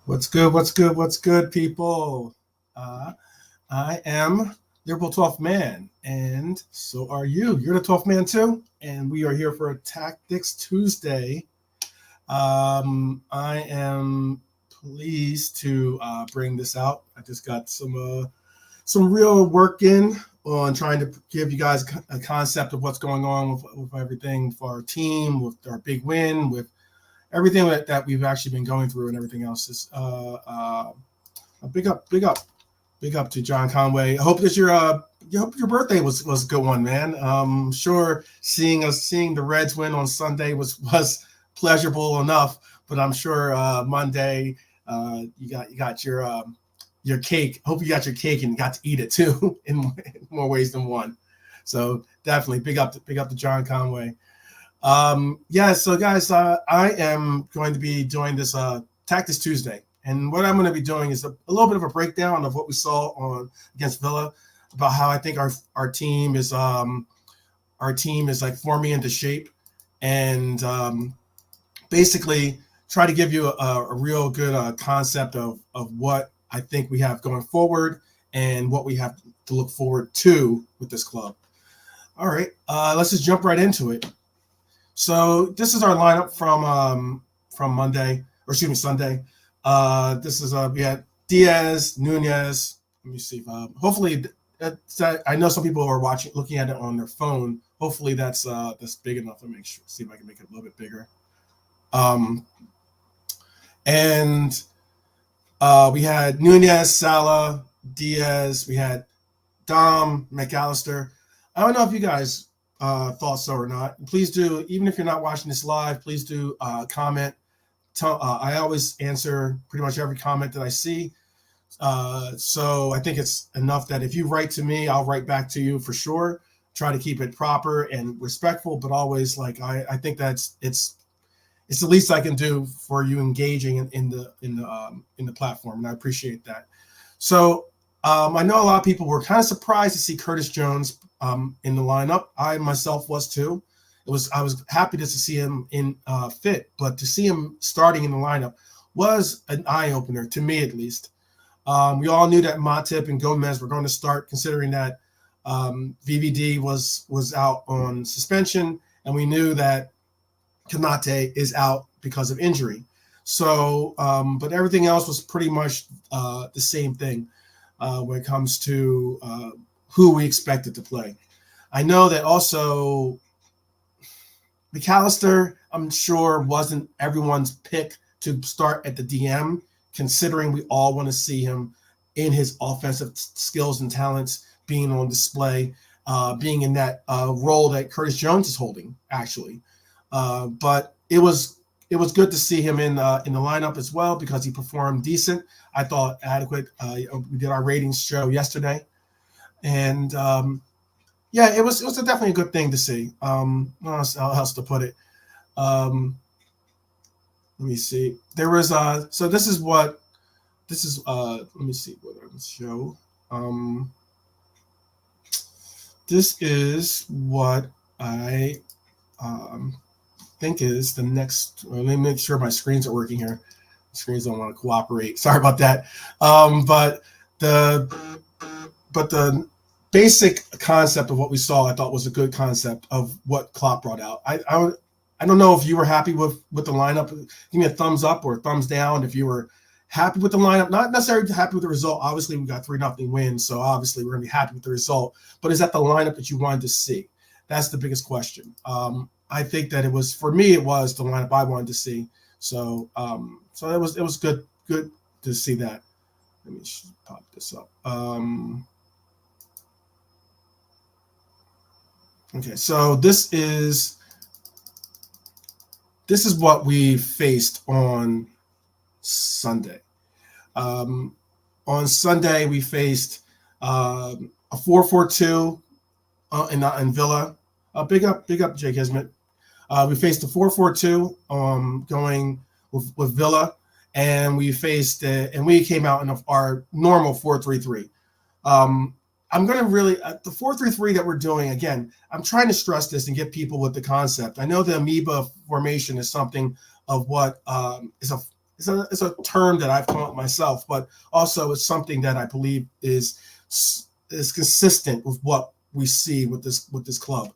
What's good? What's good? What's good, people? Uh, I am Liverpool 12th man, and so are you. You're the 12th man too, and we are here for a Tactics Tuesday. I am pleased to bring this out. I just got some real work in on trying to give you guys a concept of what's going on with everything for our team, with our big win, with everything that we've actually been going through and everything else is a big up to John Conway. I hope that your birthday was a good one, man. Sure, seeing the Reds win on Sunday was pleasurable enough, but I'm sure Monday you got your cake. Hope you got your cake and got to eat it too in more ways than one. So definitely big up to John Conway. Yeah, so guys, I am going to be doing this Tactics Tuesday, and what I'm going to be doing is a little bit of a breakdown of what we saw on against Villa, about how I think our team is like forming into shape, and basically try to give you a real good concept of what I think we have going forward and what we have to look forward to with this club. All right, let's just jump right into it. So this is our lineup from Monday, or excuse me, Sunday. This is we had Diaz, Nunez. Let me see if hopefully I know some people are looking at it on their phone. Hopefully that's big enough. Let me see if I can make it a little bit bigger. Um, and we had Nunez, Salah, Diaz. We had Dom, McAllister. I don't know if you guys thought so or not. Please do, even if you're not watching this live, please do comment. I always answer pretty much every comment that I see. So I think it's enough that if you write to me, I'll write back to you for sure. Try to keep it proper and respectful, but always like I think it's the least I can do for you engaging in the platform, and I appreciate that. So I know a lot of people were kind of surprised to see Curtis Jones in the lineup. I myself was too. I was happy to see him in fit, but to see him starting in the lineup was an eye opener to me at least. We all knew that Matip and Gomez were going to start, considering that VVD was out on suspension, and we knew that Kanate is out because of injury. So, but everything else was pretty much the same thing when it comes to who we expected to play. I know that also McAllister, I'm sure, wasn't everyone's pick to start at the DM, considering we all want to see him in his offensive skills and talents being on display, being in that role that Curtis Jones is holding, actually. But it was good to see him in the lineup as well, because he performed decent. I thought adequate. We did our ratings show yesterday, and yeah, it was definitely a good thing to see. How else to put it? Let me see. There was so this is let me see what I can show. This is what I think is the next. Let me make sure my screens are working here. Screens don't want to cooperate. Sorry about that. But the basic concept of what we saw, I thought was a good concept of what Klopp brought out. I don't know if you were happy with the lineup. Give me a thumbs up or a thumbs down if you were happy with the lineup. Not necessarily happy with the result. Obviously, we got 3-0 win, so obviously we're going to be happy with the result. But is that the lineup that you wanted to see? That's the biggest question. I think that it was, for me, it was the lineup I wanted to see. So so it was good to see that. Let me pop this up. Okay, so this is what we faced on Sunday. On Sunday, we faced a 4-4-2 in Villa. Big up, Jake Hismet. We faced a 4-4-2 going with Villa, and we came out in our normal 4-3-3. I'm going to really the 4-3-3 that we're doing, again, I'm trying to stress this and get people with the concept. I know the amoeba formation is something of what is it's a term that I've come up with myself, but also it's something that I believe is consistent with what we see with this club.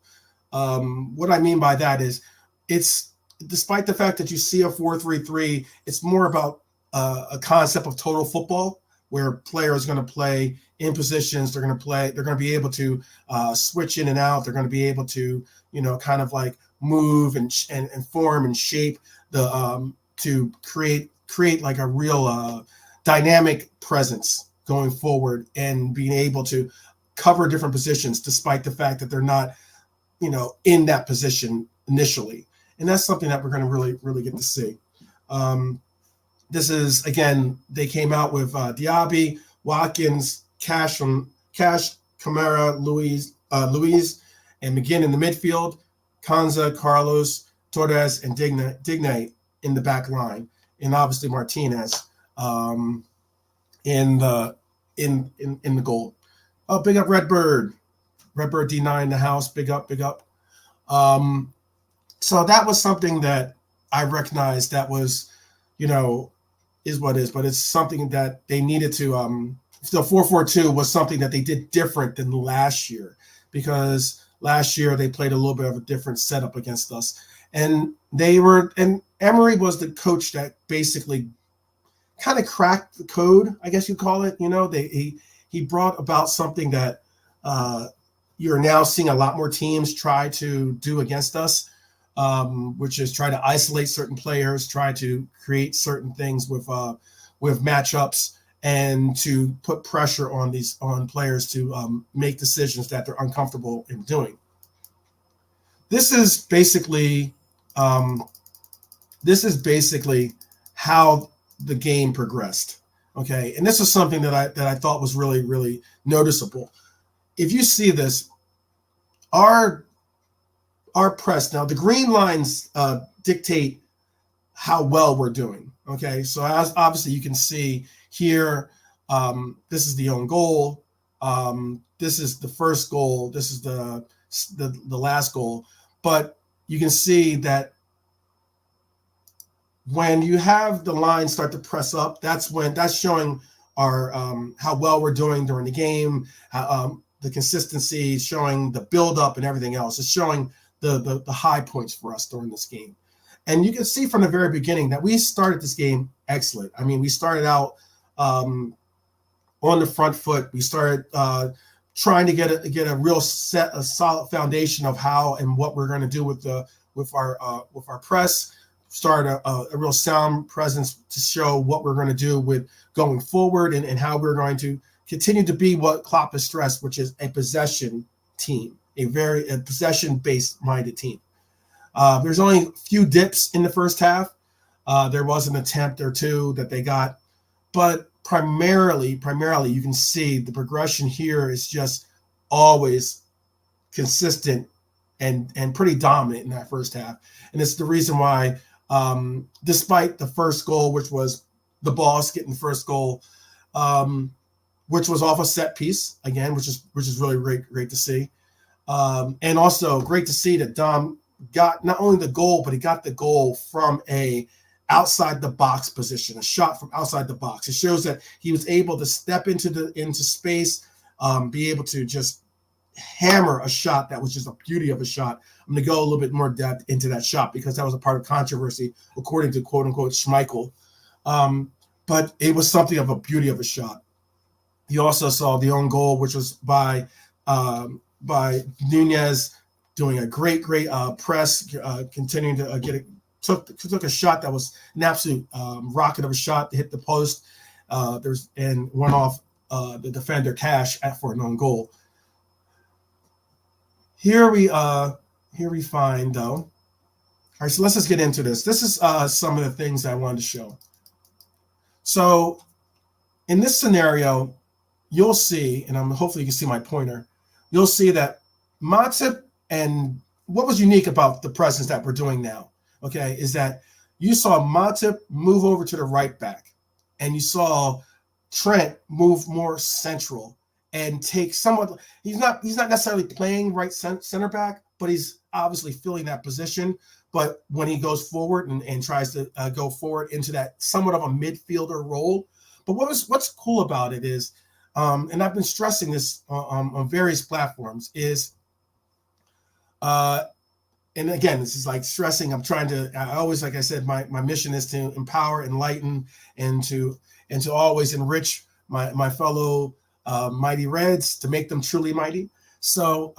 What I mean by that is, it's despite the fact that you see a 4-3-3, it's more about a concept of total football, where players are going to play in positions. They're going to play. They're going to be able to switch in and out. They're going to be able to, kind of like move and form and shape to create like a real dynamic presence going forward, and being able to cover different positions despite the fact that they're not, in that position initially. And that's something that we're going to really get to see. This is, again, they came out with Diaby, Watkins, Cash, Kamara, Luis, and McGinn in the midfield, Kanza, Carlos, Torres, and Digne in the back line, and obviously Martinez in the goal. Oh, big up Redbird D9 in the house. Big up. So that was something that I recognized that was, is what is, but it's something that they needed to. The 4-4-2 was something that they did different than last year, because last year they played a little bit of a different setup against us, and Emery was the coach that basically kind of cracked the code, I guess you call it. He brought about something that you're now seeing a lot more teams try to do against us, which is try to isolate certain players, try to create certain things with matchups, and to put pressure on players to make decisions that they're uncomfortable in doing. This is basically how the game progressed. Okay, and this is something that I thought was really noticeable. If you see this, our press, now the green lines dictate how well we're doing. Okay, so as obviously you can see here, this is the own goal. This is the first goal. This is the last goal. But you can see that when you have the line start to press up, that's showing our how well we're doing during the game, the consistency, showing the build up and everything else. It's showing the high points for us during this game. And you can see from the very beginning that we started this game excellent. I mean, we started out on the front foot. We started trying to get a real a solid foundation of how and what we're going to do with our press. Start a real sound presence to show what we're going to do with going forward, and how we're going to continue to be what Klopp has stressed, which is a possession team, a possession-based minded team. There's only a few dips in the first half. There was an attempt or two that they got, but primarily you can see the progression here is just always consistent and pretty dominant in that first half. And it's the reason why, despite the first goal, which was the boss getting the first goal, which was off a set piece again, which is really great to see, and also great to see that Dom got not only the goal, but he got the goal from a outside the box position, a shot from outside the box. It shows that he was able to step into space, be able to just hammer a shot that was just a beauty of a shot. I'm going to go a little bit more depth into that shot because that was a part of controversy, according to quote unquote Schmeichel. But it was something of a beauty of a shot. You also saw the own goal, which was by Nunez doing a great press, continuing to get it. Took a shot that was an absolute rocket of a shot to hit the post. And went off the defender Cash for an own goal. Here we find though. All right, so let's just get into this. This is some of the things I wanted to show. So in this scenario, you'll see, and hopefully you can see my pointer. You'll see that Matip, and what was unique about the presence that we're doing now, okay, is that you saw Matip move over to the right back, and you saw Trent move more central and take somewhat. He's not necessarily playing right center back, but he's obviously filling that position. but when he goes forward and tries to go forward into that somewhat of a midfielder role. But what's cool about it is, and I've been stressing this on various platforms, is and again, this is like stressing. I always, like I said, my mission is to empower, enlighten, and to always enrich my fellow mighty Reds, to make them truly mighty. So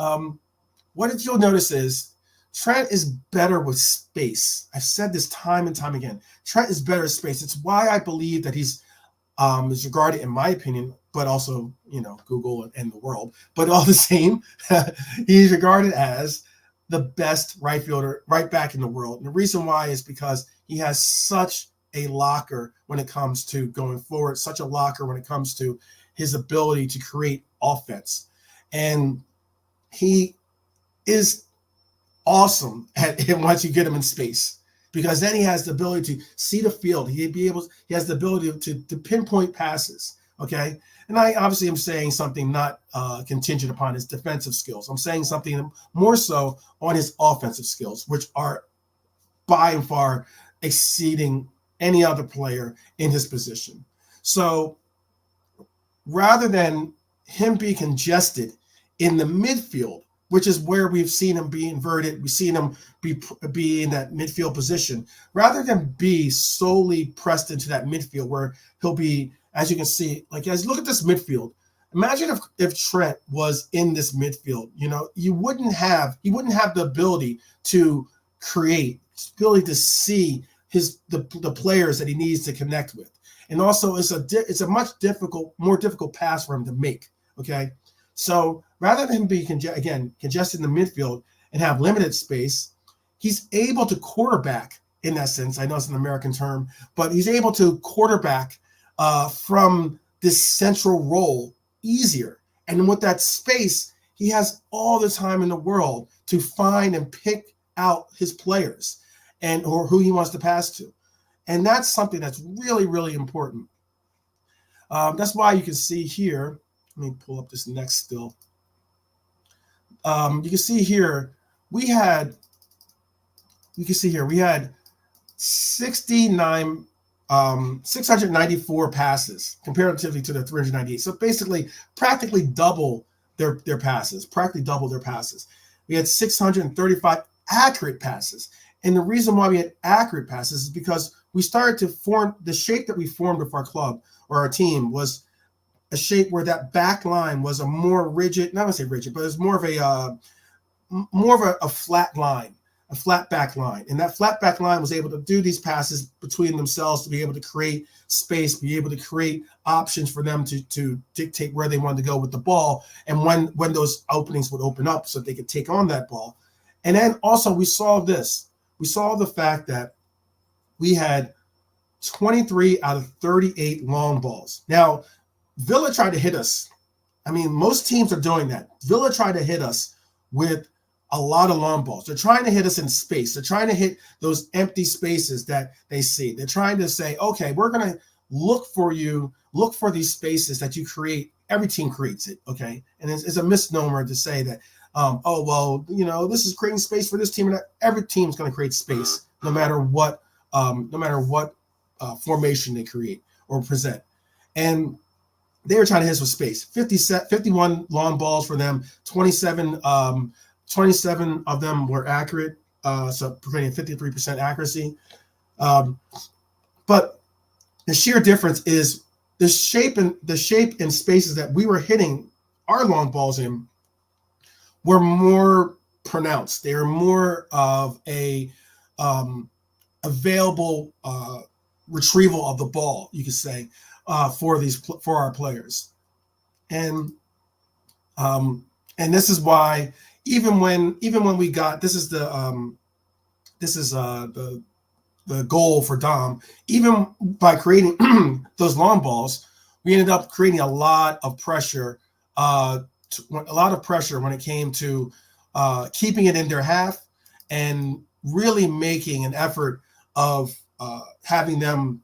what you'll notice is Trent is better with space. I've said this time and time again. Trent is better with space. It's why I believe that he's is regarded, in my opinion, but also, Google and the world, but all the same, he's regarded as the best right fielder, right back in the world. And the reason why is because he has such a locker when it comes to going forward, such a locker when it comes to his ability to create offense. And he is awesome at it once you get him in space, because then he has the ability to see the field. He has the ability to pinpoint passes. Okay. And I obviously am saying something not contingent upon his defensive skills. I'm saying something more so on his offensive skills, which are by and far exceeding any other player in his position. So rather than him be congested in the midfield, which is where we've seen him be inverted, we've seen him be in that midfield position, rather than be solely pressed into that midfield where he'll be, as you can see, like, guys, look at this midfield. Imagine if Trent was in this midfield. He wouldn't have the ability to create, ability to see the players that he needs to connect with. And also, it's a much more difficult pass for him to make. Okay, so rather than him be congested in the midfield and have limited space, he's able to quarterback in that sense. I know it's an American term, but he's able to quarterback from this central role easier. And with that space, he has all the time in the world to find and pick out his players or who he wants to pass to. And that's something that's really, really important. That's why you can see here, let me pull up this next still. You can see here, we had 694 passes comparatively to the 398. So basically, practically double their passes. We had 635 accurate passes. And the reason why we had accurate passes is because we started to form the shape that we formed with our club or our team was a shape where that back line was a more rigid, not going to say rigid, but it's more of a flat line, a flat back line. And that flat back line was able to do these passes between themselves to be able to create space, be able to create options for them to dictate where they wanted to go with the ball. And when those openings would open up so they could take on that ball. And then also we saw this. We saw the fact that we had 23 out of 38 long balls. Now, Villa tried to hit us. I mean, most teams are doing that. Villa tried to hit us with a lot of long balls. They're trying to hit us in space. They're trying to hit those empty spaces that they see. They're trying to say, okay, we're going to look for these spaces that you create. Every team creates it, okay? And it's a misnomer to say that, this is creating space for this team. And every team's going to create space, no matter what formation they create or present. And they were trying to hit us with space. 51 long balls for them. 27 of them were accurate, so providing 53% accuracy. But the sheer difference is the shape and spaces that we were hitting our long balls in were more pronounced. They were more of a available retrieval of the ball, you could say, for our players. And this is why even when we got this is the goal for Dom. Even by creating those long balls, we ended up creating a lot of pressure. When it came to keeping it in their half and really making an effort of having them,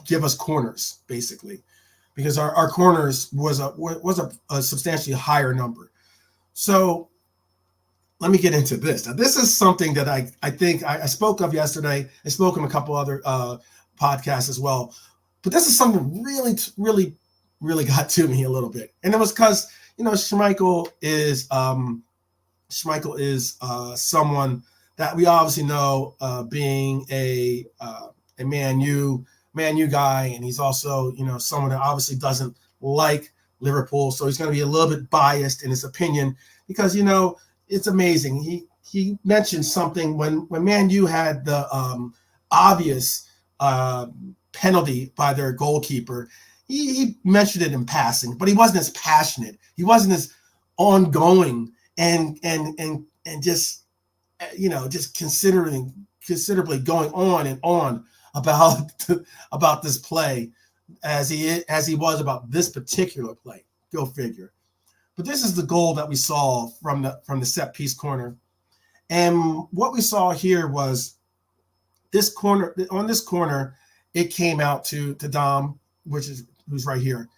give us corners, basically, because our corners was a substantially higher number. So let me get into this. Now, this is something that I think I spoke of yesterday. I spoke on a couple other podcasts as well. But this is something really got to me a little bit. And it was because, Schmeichel is someone that we obviously know being a Man U guy, and he's also someone that obviously doesn't like Liverpool, so he's going to be a little bit biased in his opinion because it's amazing. He mentioned something when Man U had the obvious penalty by their goalkeeper. He mentioned it in passing, but he wasn't as passionate. He wasn't as ongoing and just just considerably going on and on about this play as he was about this particular play. Go figure. But this is the goal that we saw from the set piece corner, and what we saw here was this corner. On this corner, it came out to Dom, who's right here,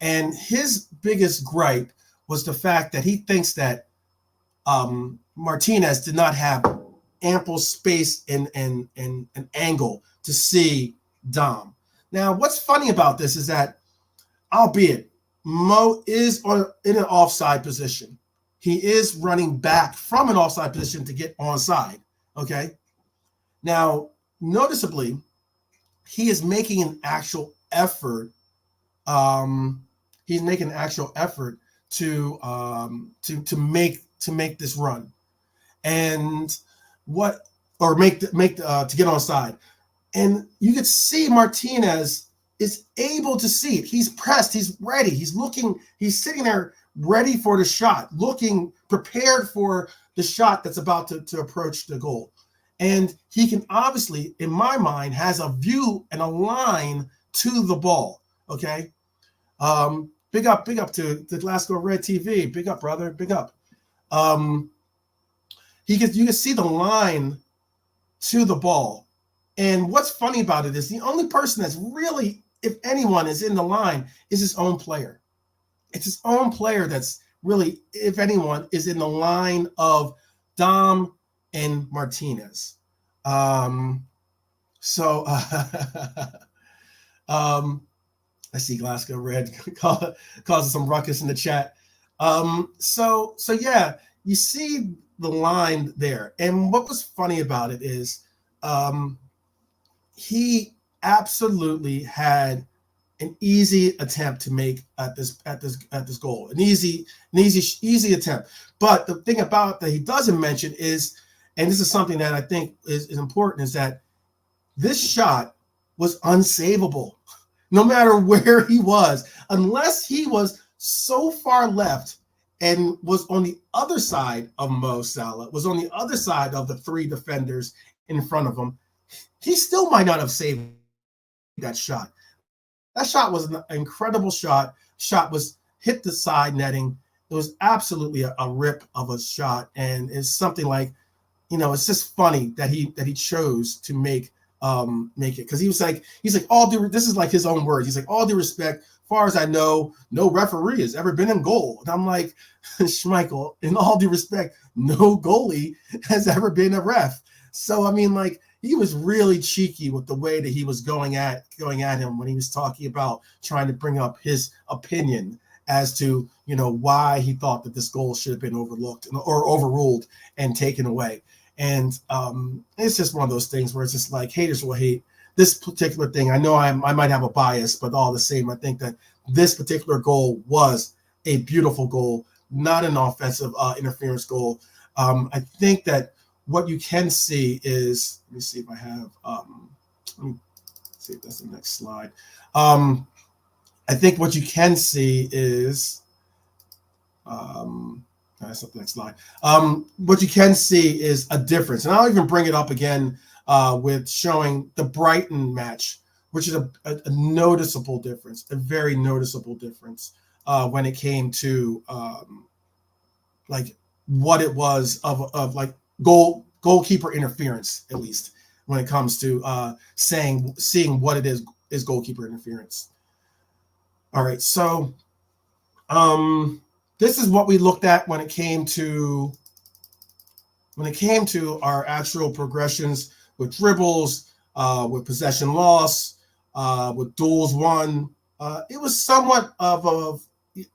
and his biggest gripe was the fact that he thinks that Martinez did not have ample space and an angle to see Dom. Now, what's funny about this is that, albeit Mo is in an offside position, he is running back from an offside position to get onside. Okay. Now, noticeably, he is making an actual effort. He's making an actual effort to make this run, and to get onside. And you could see Martinez is able to see it. He's pressed. He's ready. He's looking. He's sitting there ready for the shot, looking prepared for the shot that's about to approach the goal. And he can obviously, in my mind, has a view and a line to the ball. Okay. Big up to the Glasgow Red TV. Big up, brother. Big up. You can see the line to the ball. And what's funny about it is the only person that's really, if anyone, is in the line is his own player. It's his own player that's really, if anyone, is in the line of Dom and Martinez. I see Glasgow Red causing some ruckus in the chat. So yeah, you see the line there. And what was funny about it is he absolutely had an easy attempt to make at this goal. An easy attempt. But the thing about that he doesn't mention is, and this is something that I think is important, is that this shot was unsavable. No matter where he was, unless he was so far left and was on the other side of Mo Salah, was on the other side of the three defenders in front of him, he still might not have saved that shot. That shot was an incredible shot. Shot was hit the side netting. It was absolutely a rip of a shot, and it's something like, it's just funny that he chose to make it, because he's like this is like his own words. He's like, all due respect, far as I know, no referee has ever been in goal. And I'm like, Schmeichel, in all due respect, no goalie has ever been a ref. So I mean, like, he was really cheeky with the way that he was going at him when he was talking about trying to bring up his opinion as to why he thought that this goal should have been overlooked or overruled and taken away. And it's just one of those things where it's just like, haters will hate this particular thing. I know I might have a bias, but all the same, I think that this particular goal was a beautiful goal, not an offensive interference goal. I think that what you can see is, let me see if I have, let me see if that's the next slide. I think what you can see is, that's the next slide. What you can see is a difference, and I'll even bring it up again with showing the Brighton match, which is a noticeable difference, a very noticeable difference when it came to like what it was of like goalkeeper interference, at least when it comes to seeing what it is goalkeeper interference. All right, so this is what we looked at when it came to when it came to our actual progressions with dribbles, with possession loss, with duels won, it was somewhat of a.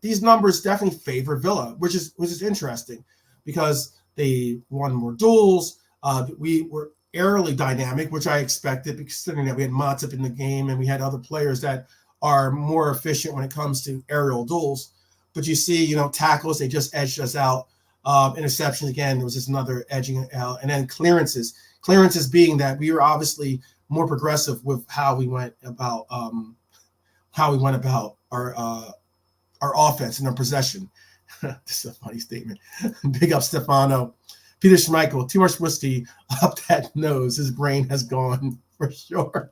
These numbers definitely favor Villa, which is interesting because they won more duels. We were aerially dynamic, which I expected, considering that we had Matip in the game and we had other players that are more efficient when it comes to aerial duels. But you see, tackles, they just edged us out. Interceptions, again, there was just another edging out. And then clearances. Clearances being that we were obviously more progressive with how we went about our offense and our possession. This is a funny statement. Big up Stefano. Peter Schmeichel, too much whiskey up that nose. His brain has gone for sure.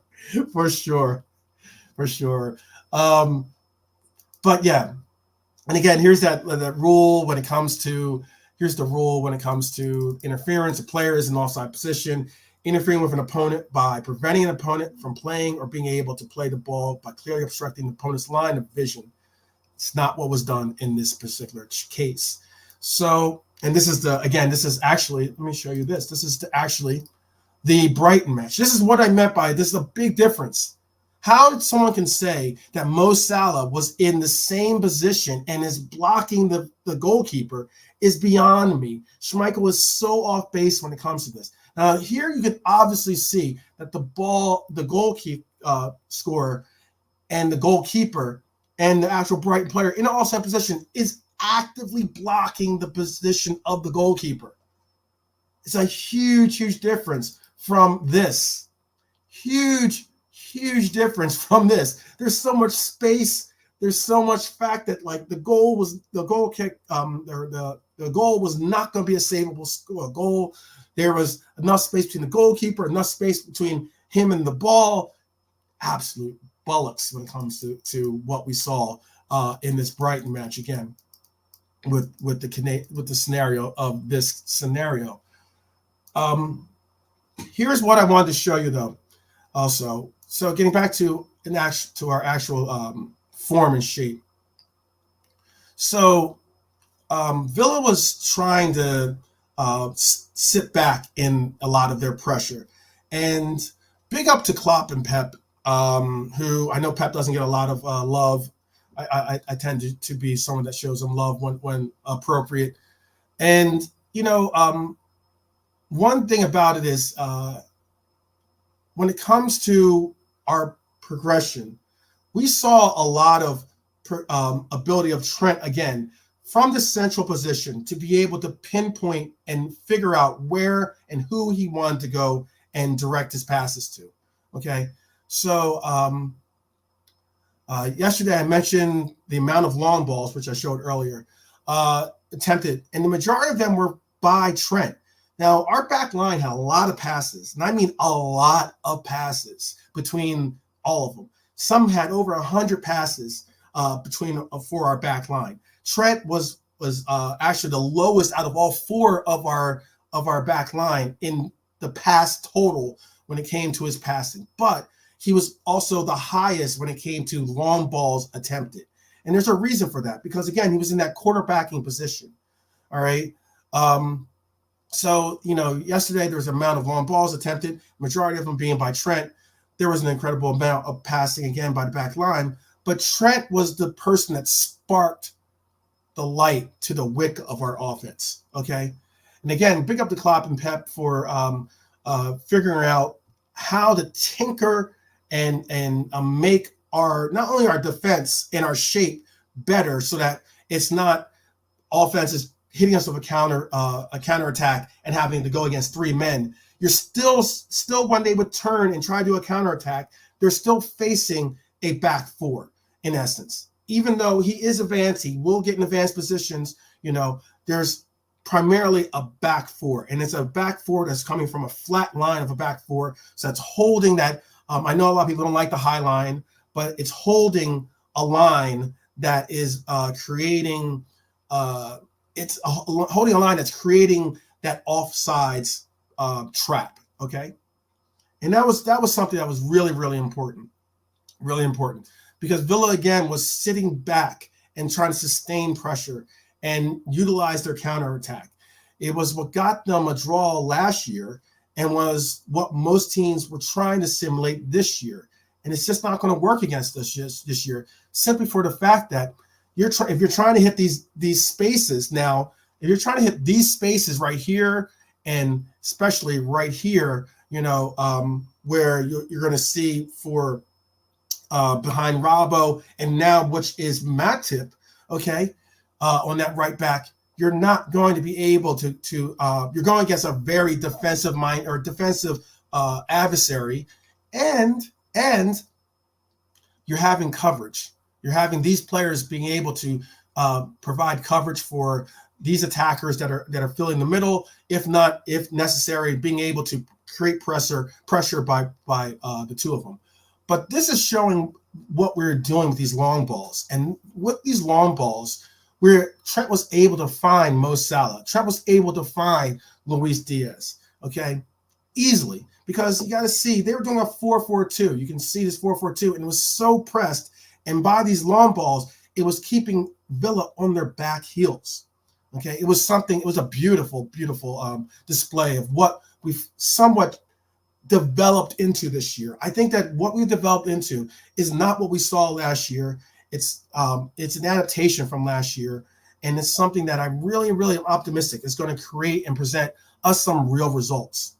For sure. But yeah. And again, here's that rule when it comes to interference of players in offside position, interfering with an opponent by preventing an opponent from playing or being able to play the ball by clearly obstructing the opponent's line of vision. It's not what was done in this particular case. So, and this is actually, let me show you this. This is actually the Brighton match. This is what I meant by this is a big difference. How did someone can say that Mo Salah was in the same position and is blocking the goalkeeper is beyond me. Schmeichel is so off base when it comes to this. Now, here you can obviously see that the goalkeeper scorer and the goalkeeper and the actual Brighton player in an offside position is actively blocking the position of the goalkeeper. It's a huge difference from this. Huge difference from this. There's so much space. There's so much fact that like the goal was not going to be a savable goal. There was enough space between the goalkeeper, enough space between him and the ball. Absolute bollocks when it comes to what we saw in this Brighton match again with the scenario of this scenario. Here's what I wanted to show you though. Also, so getting back to our actual form and shape. So Villa was trying to sit back in a lot of their pressure, and big up to Klopp and Pep, who I know Pep doesn't get a lot of love. I tend to be someone that shows him love when appropriate, and one thing about it is when it comes to our progression, we saw a lot of ability of Trent again from the central position to be able to pinpoint and figure out where and who he wanted to go and direct his passes to. Okay, so yesterday I mentioned the amount of long balls, which I showed earlier, attempted, and the majority of them were by Trent. Now, our back line had a lot of passes, and I mean a lot of passes between all of them. Some had over 100 passes for our back line. Trent was actually the lowest out of all four of our back line in the pass total when it came to his passing. But he was also the highest when it came to long balls attempted. And there's a reason for that, because, again, he was in that quarterbacking position. All right. So, yesterday there was an amount of long balls attempted, majority of them being by Trent. There was an incredible amount of passing, again, by the back line. But Trent was the person that sparked the light to the wick of our offense, okay? And, again, big up to Klopp and Pep for figuring out how to tinker and make not only our defense and our shape better so that it's not offenses hitting us with a counterattack and having to go against three men. You're still when they would turn and try to do a counterattack, they're still facing a back four in essence. Even though he is advanced, he will get in advanced positions. There's primarily a back four, and it's a back four that's coming from a flat line of a back four. So that's holding that. I know a lot of people don't like the high line, but it's holding a line that is creating. It's holding a line that's creating that offsides trap, okay? And that was something that was really important, because Villa, again, was sitting back and trying to sustain pressure and utilize their counterattack. It was what got them a draw last year and was what most teams were trying to simulate this year. And it's just not going to work against us this year, simply for the fact that if you're trying to hit these spaces now, if you're trying to hit these spaces right here, and especially right here, where you're going to see for behind Robbo, and now which is Matip, okay, on that right back, you're not going to be able to you're going against a very defensive adversary, and you're having coverage. You're having these players being able to provide coverage for these attackers that are filling the middle, if necessary, being able to create pressure by the two of them. But this is showing what we're doing with these long balls. And with these long balls, where Trent was able to find Mo Salah, Trent was able to find Luis Diaz, okay, easily. Because you got to see, they were doing a 4-4-2. You can see this 4-4-2, and it was so pressed. And by these long balls, it was keeping Villa on their back heels. Okay, it was a beautiful, beautiful display of what we've somewhat developed into this year. I think that what we've developed into is not what we saw last year. It's an adaptation from last year, and it's something that I'm really, really optimistic is going to create and present us some real results.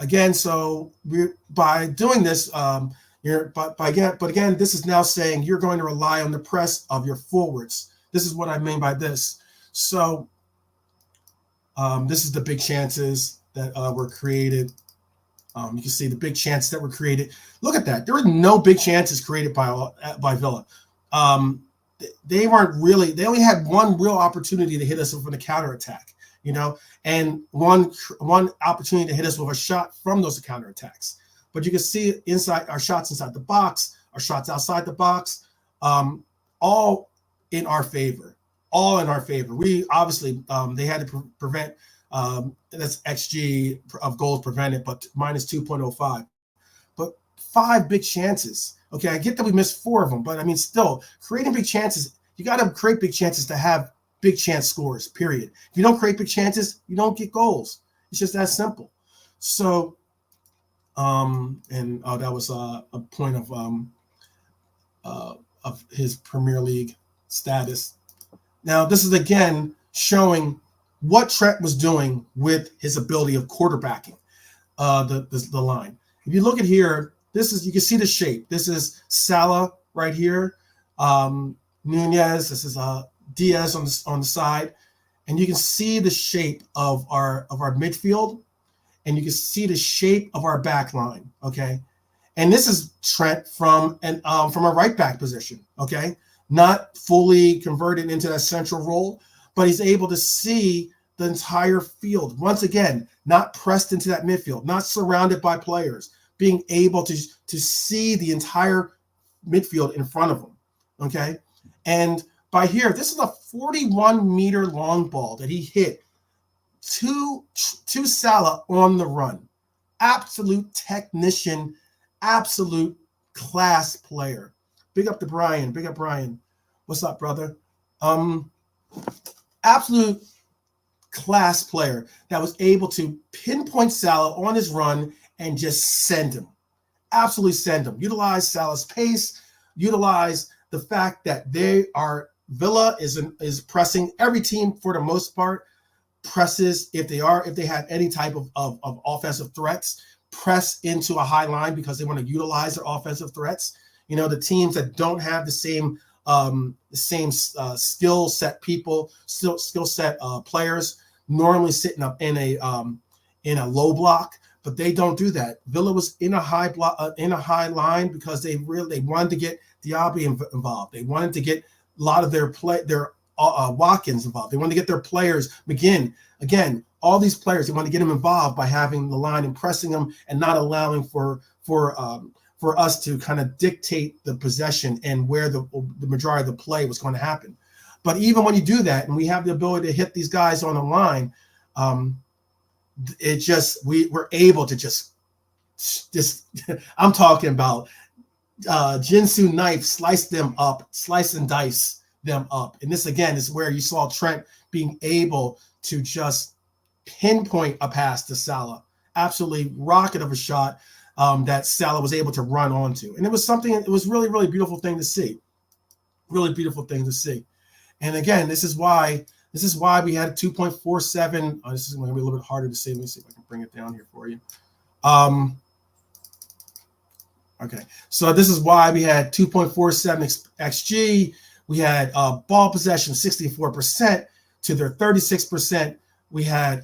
Again, so we're by doing this, but again, this is now saying you're going to rely on the press of your forwards. This is what I mean by this. So this is the big chances that were created. You can see the big chances that were created. Look at that. There were no big chances created by Villa. They weren't really. They only had one real opportunity to hit us from the counterattack, and one opportunity to hit us with a shot from those counterattacks. But you can see inside our shots inside the box, our shots outside the box, all in our favor. All in our favor. We obviously they had to prevent. That's XG of goals prevented, but minus 2.05. But 5 big chances. Okay, I get that we missed 4 of them, but I mean, still creating big chances. You got to create big chances to have big chance scores. Period. If you don't create big chances, you don't get goals. It's just that simple. So. That was a point of his Premier League status. Now, this is again showing what Trent was doing with his ability of quarterbacking the line. If you look at here, you can see the shape. This is Salah right here, Nunez. This is Diaz on the side, and you can see the shape of our midfield. And you can see the shape of our back line, okay? And this is Trent from a right back position, okay? Not fully converted into that central role, but he's able to see the entire field. Once again, not pressed into that midfield, not surrounded by players, being able to see the entire midfield in front of him, okay? And by here, this is a 41-meter long ball that he hit to Salah on the run. Absolute technician, absolute class player. Big up to Brian. Big up, Brian. What's up, brother? Absolute class player that was able to pinpoint Salah on his run and just send him. Absolutely send him. Utilize Salah's pace. Utilize the fact that Villa is pressing every team for the most part. Presses if they have any type of offensive threats, press into a high line because they want to utilize their offensive threats. The teams that don't have the same skill set players normally sitting up in a low block, but they don't do that. Villa was in a high block in a high line because they wanted to get Diaby involved. They wanted to get a lot of their Watkins involved. They want to get their players, McGinn, again, all these players, they want to get them involved by having the line and pressing them and not allowing for us to kind of dictate the possession and where the majority of the play was going to happen. But even when you do that and we have the ability to hit these guys on the line, we're able to just I'm talking about Jinsu knife, slice them up, slice and dice them up. And this, again, is where you saw Trent being able to just pinpoint a pass to Salah. Absolutely rocket of a shot that Salah was able to run onto. And it was something, it was really, really beautiful thing to see. Really beautiful thing to see. And again, this is why we had a 2.47. This is going to be a little bit harder to see. Let me see if I can bring it down here for you. Okay, so this is why we had 2.47 XG. We had ball possession 64% to their 36%. We had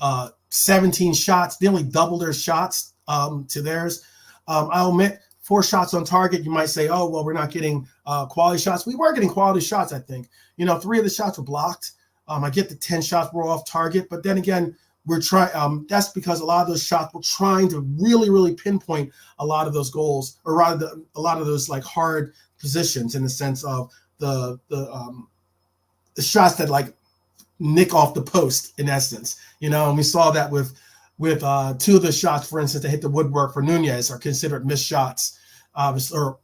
17 shots, nearly double their shots to theirs. I'll admit, 4 shots on target. You might say, oh, well, we're not getting quality shots. We were getting quality shots, I think. 3 of the shots were blocked. I get the 10 shots were off target, but then again, we're trying. That's because a lot of those shots were trying to really, really pinpoint a lot of those goals, or rather, a lot of those like hard positions in the sense of the shots that like nick off the post in essence. And we saw that with 2 of the shots, for instance, that hit the woodwork for Nunez are considered missed shots, or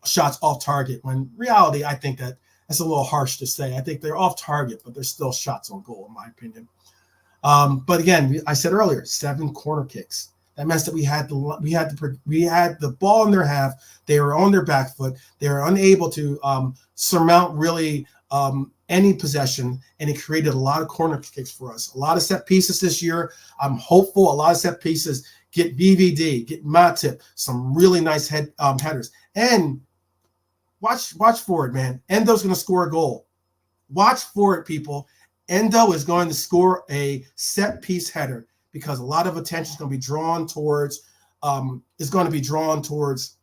shots off target. When in reality, I think that's a little harsh to say. I think they're off target, but they're still shots on goal, in my opinion. But again, I said earlier, 7 corner kicks. That meant that we had the ball in their half. They were on their back foot. They were unable to surmount really any possession, and it created a lot of corner kicks for us. A lot of set pieces this year. I'm hopeful a lot of set pieces get VVD, get Matip, some really nice headers. And watch for it, man. Endo's going to score a goal. Watch for it, people. Endo is going to score a set piece header because a lot of attention is going to be drawn towards Matip. It's going to be drawn towards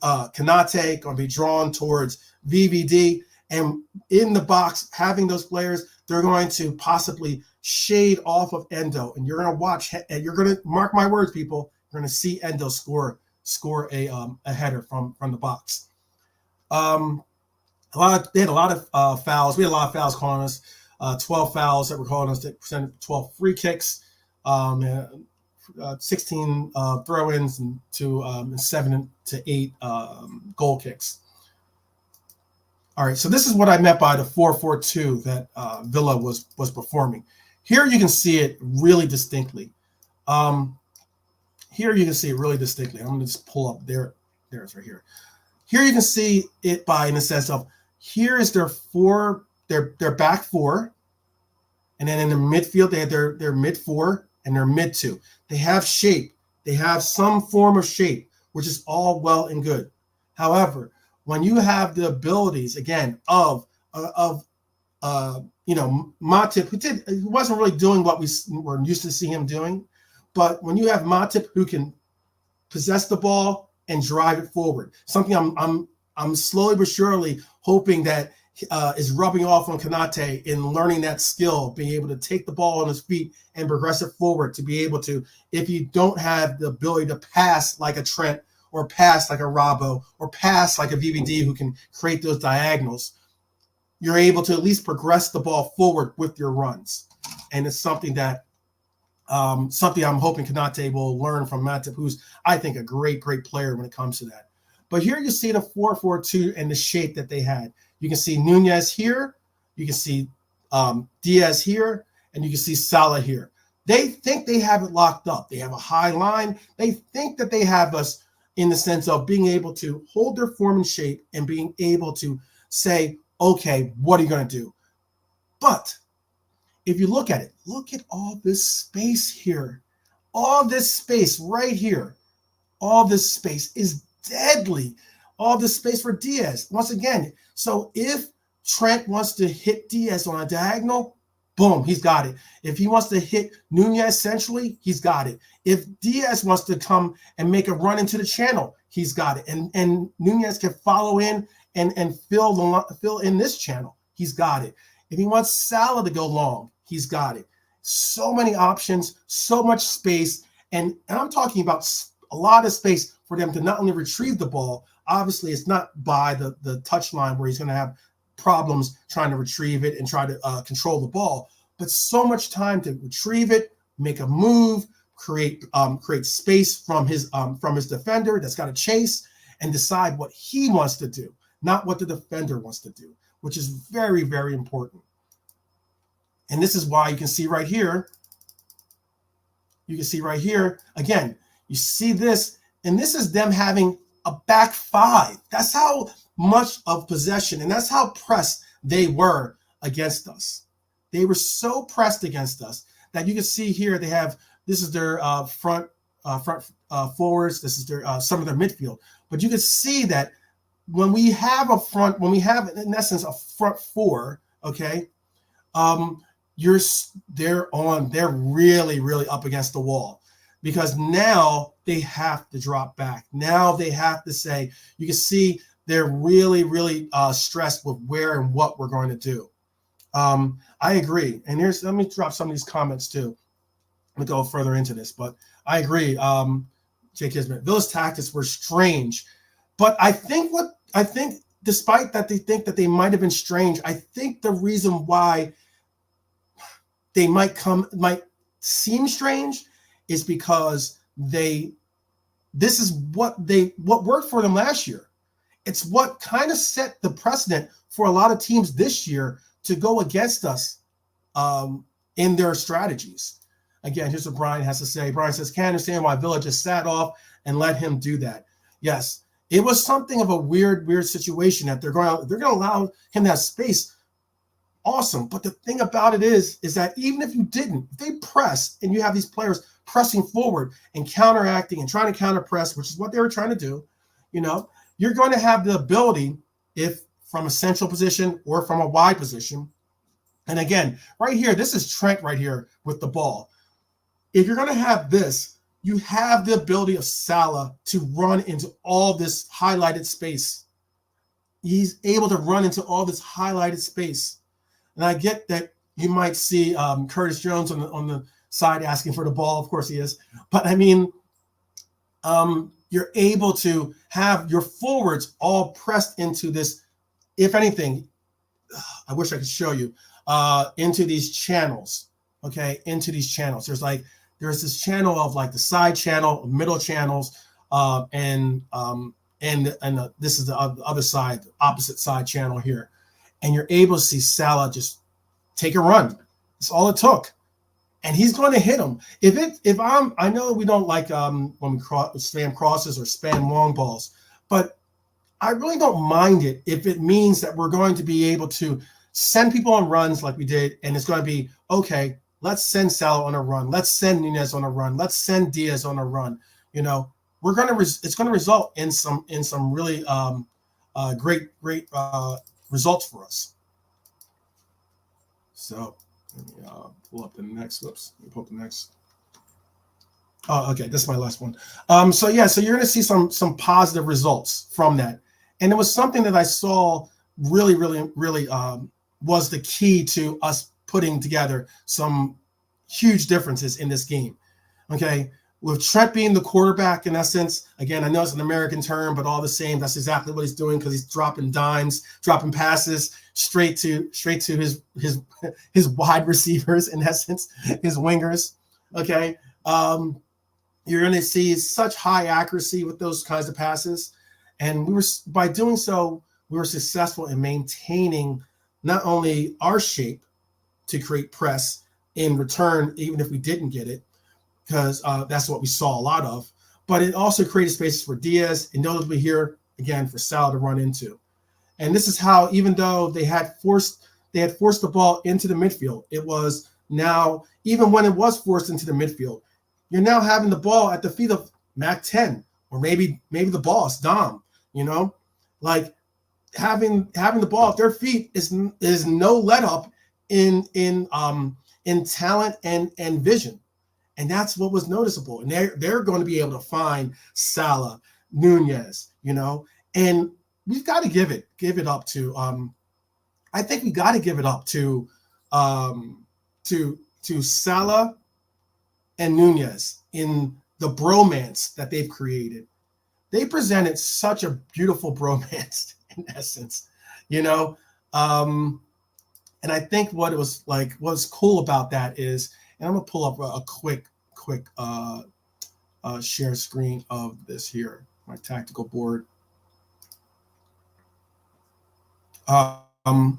Konate, going to be drawn towards VVD. And in the box, having those players, they're going to possibly shade off of Endo. And you're going to watch, and you're going to mark my words, people, you're going to see Endo score a header from the box. They had a lot of fouls. We had a lot of fouls calling us. 12 fouls that were calling us. They presented 12 free kicks, 16 throw-ins, and 7 to 8 goal kicks. All right, so this is what I meant by the 4-4-2 that Villa was performing. Here you can see it really distinctly. I'm going to just pull up there. There's right here. Here you can see it in the sense of here is their back 4, and then in the midfield they have their mid 4 and their mid 2. They have shape. They have some form of shape, which is all well and good. However, when you have the abilities again of Matip, he wasn't really doing what we were used to see him doing, but when you have Matip who can possess the ball and drive it forward, something I'm slowly but surely hoping that is rubbing off on Konate in learning that skill, being able to take the ball on his feet and progress it forward, to be able to, if you don't have the ability to pass like a Trent or pass like a Robbo or pass like a VVD who can create those diagonals, you're able to at least progress the ball forward with your runs. And it's something that I'm hoping Konate will learn from Matip, who's, I think, a great player when it comes to that. But here you see the 4-4-2 and the shape that they had. You can see Nunez here, you can see Diaz here, and you can see Salah here. They think they have it locked up. They have a high line. They think that they have us in the sense of being able to hold their form and shape and being able to say, okay, what are you going to do? But if you look at it, look at all this space here. All this space right here. All this space is deadly. All this space for Diaz. Once again, so if Trent wants to hit Diaz on a diagonal, boom, he's got it. If he wants to hit Nunez centrally, he's got it. If Diaz wants to come and make a run into the channel, he's got it. And Nunez can follow in and fill in this channel, he's got it. If he wants Salah to go long, he's got it. So many options, so much space. And I'm talking about a lot of space for them to not only retrieve the ball. Obviously, it's not by the touch line where he's going to have problems trying to retrieve it and try to control the ball, but so much time to retrieve it, make a move, create space from his defender that's got to chase and decide what he wants to do. not what the defender wants to do, which is very, very important. And this is why you can see right here. You can see right here, again, you see this, and this is them having a back five. That's how much of possession, and that's how pressed they were against us. They were so pressed against us that you can see here they have, this is their front forwards, this is their some of their midfield. But you can see that when we have in essence a front four, okay, they're really, really up against the wall, because now they have to drop back. Now they have to say, you can see they're really, really stressed with where and what we're going to do. I agree. And let me drop some of these comments too. Let me go further into this, but I agree. Jay Kismet, Villa's tactics were strange, but I think despite that they think that they might have been strange, I think the reason why they might seem strange is because this is what worked for them last year. It's what kind of set the precedent for a lot of teams this year to go against us in their strategies. Again, here's what Brian has to say. Brian says, can't understand why Villa just sat off and let him do that. Yes, it was something of a weird situation that they're going to allow him to have space. Awesome. But the thing about it is that even if they press and you have these players pressing forward and counteracting and trying to counter-press, which is what they were trying to do, you're going to have the ability, if from a central position or from a wide position. And again, right here, this is Trent right here with the ball. If you're going to have this, you have the ability of Salah to run into all this highlighted space. He's able to run into all this highlighted space. And I get that you might see Curtis Jones on the side asking for the ball. Of course he is. But I mean, you're able to have your forwards all pressed into this. If anything, I wish I could show you into these channels. Okay, into these channels. There's this channel of like the side channel, middle channels, and this is the other side, the opposite side channel here. And you're able to see Salah just take a run. That's all it took. And he's going to hit him. I know we don't like when we spam crosses or spam long balls, but I really don't mind it if it means that we're going to be able to send people on runs like we did, and it's going to be, okay, let's send Salah on a run. Let's send Nunez on a run. Let's send Diaz on a run. We're going to it's going to result in some really great results for us. So let me pull up the next. Whoops. Let me pull up the next. Oh, okay. This is my last one. So you're going to see some positive results from that. And it was something that I saw really, really, really was the key to us putting together some huge differences in this game. Okay. With Trent being the quarterback in essence, again, I know it's an American term, but all the same, that's exactly what he's doing, because he's dropping dimes, dropping passes straight to his wide receivers, in essence, his wingers. Okay. You're going to see such high accuracy with those kinds of passes. And by doing so, we were successful in maintaining not only our shape to create press in return, even if we didn't get it, because that's what we saw a lot of, but it also created spaces for Diaz, and notably here, again, for Salah to run into. And this is how, even though they had forced the ball into the midfield, it was now, even when it was forced into the midfield, you're now having the ball at the feet of Mac 10, or maybe the boss, Dom, like having the ball at their feet is no let up in talent and vision. And that's what was noticeable. And they're going to be able to find Salah, Nunez, and we've got to give it up to I think we got to give it up to Salah and Nunez in the bromance that they've created. They presented such a beautiful bromance in essence, And I think what's cool about that is, and I'm gonna pull up a quick share screen of this here, my tactical board. Um,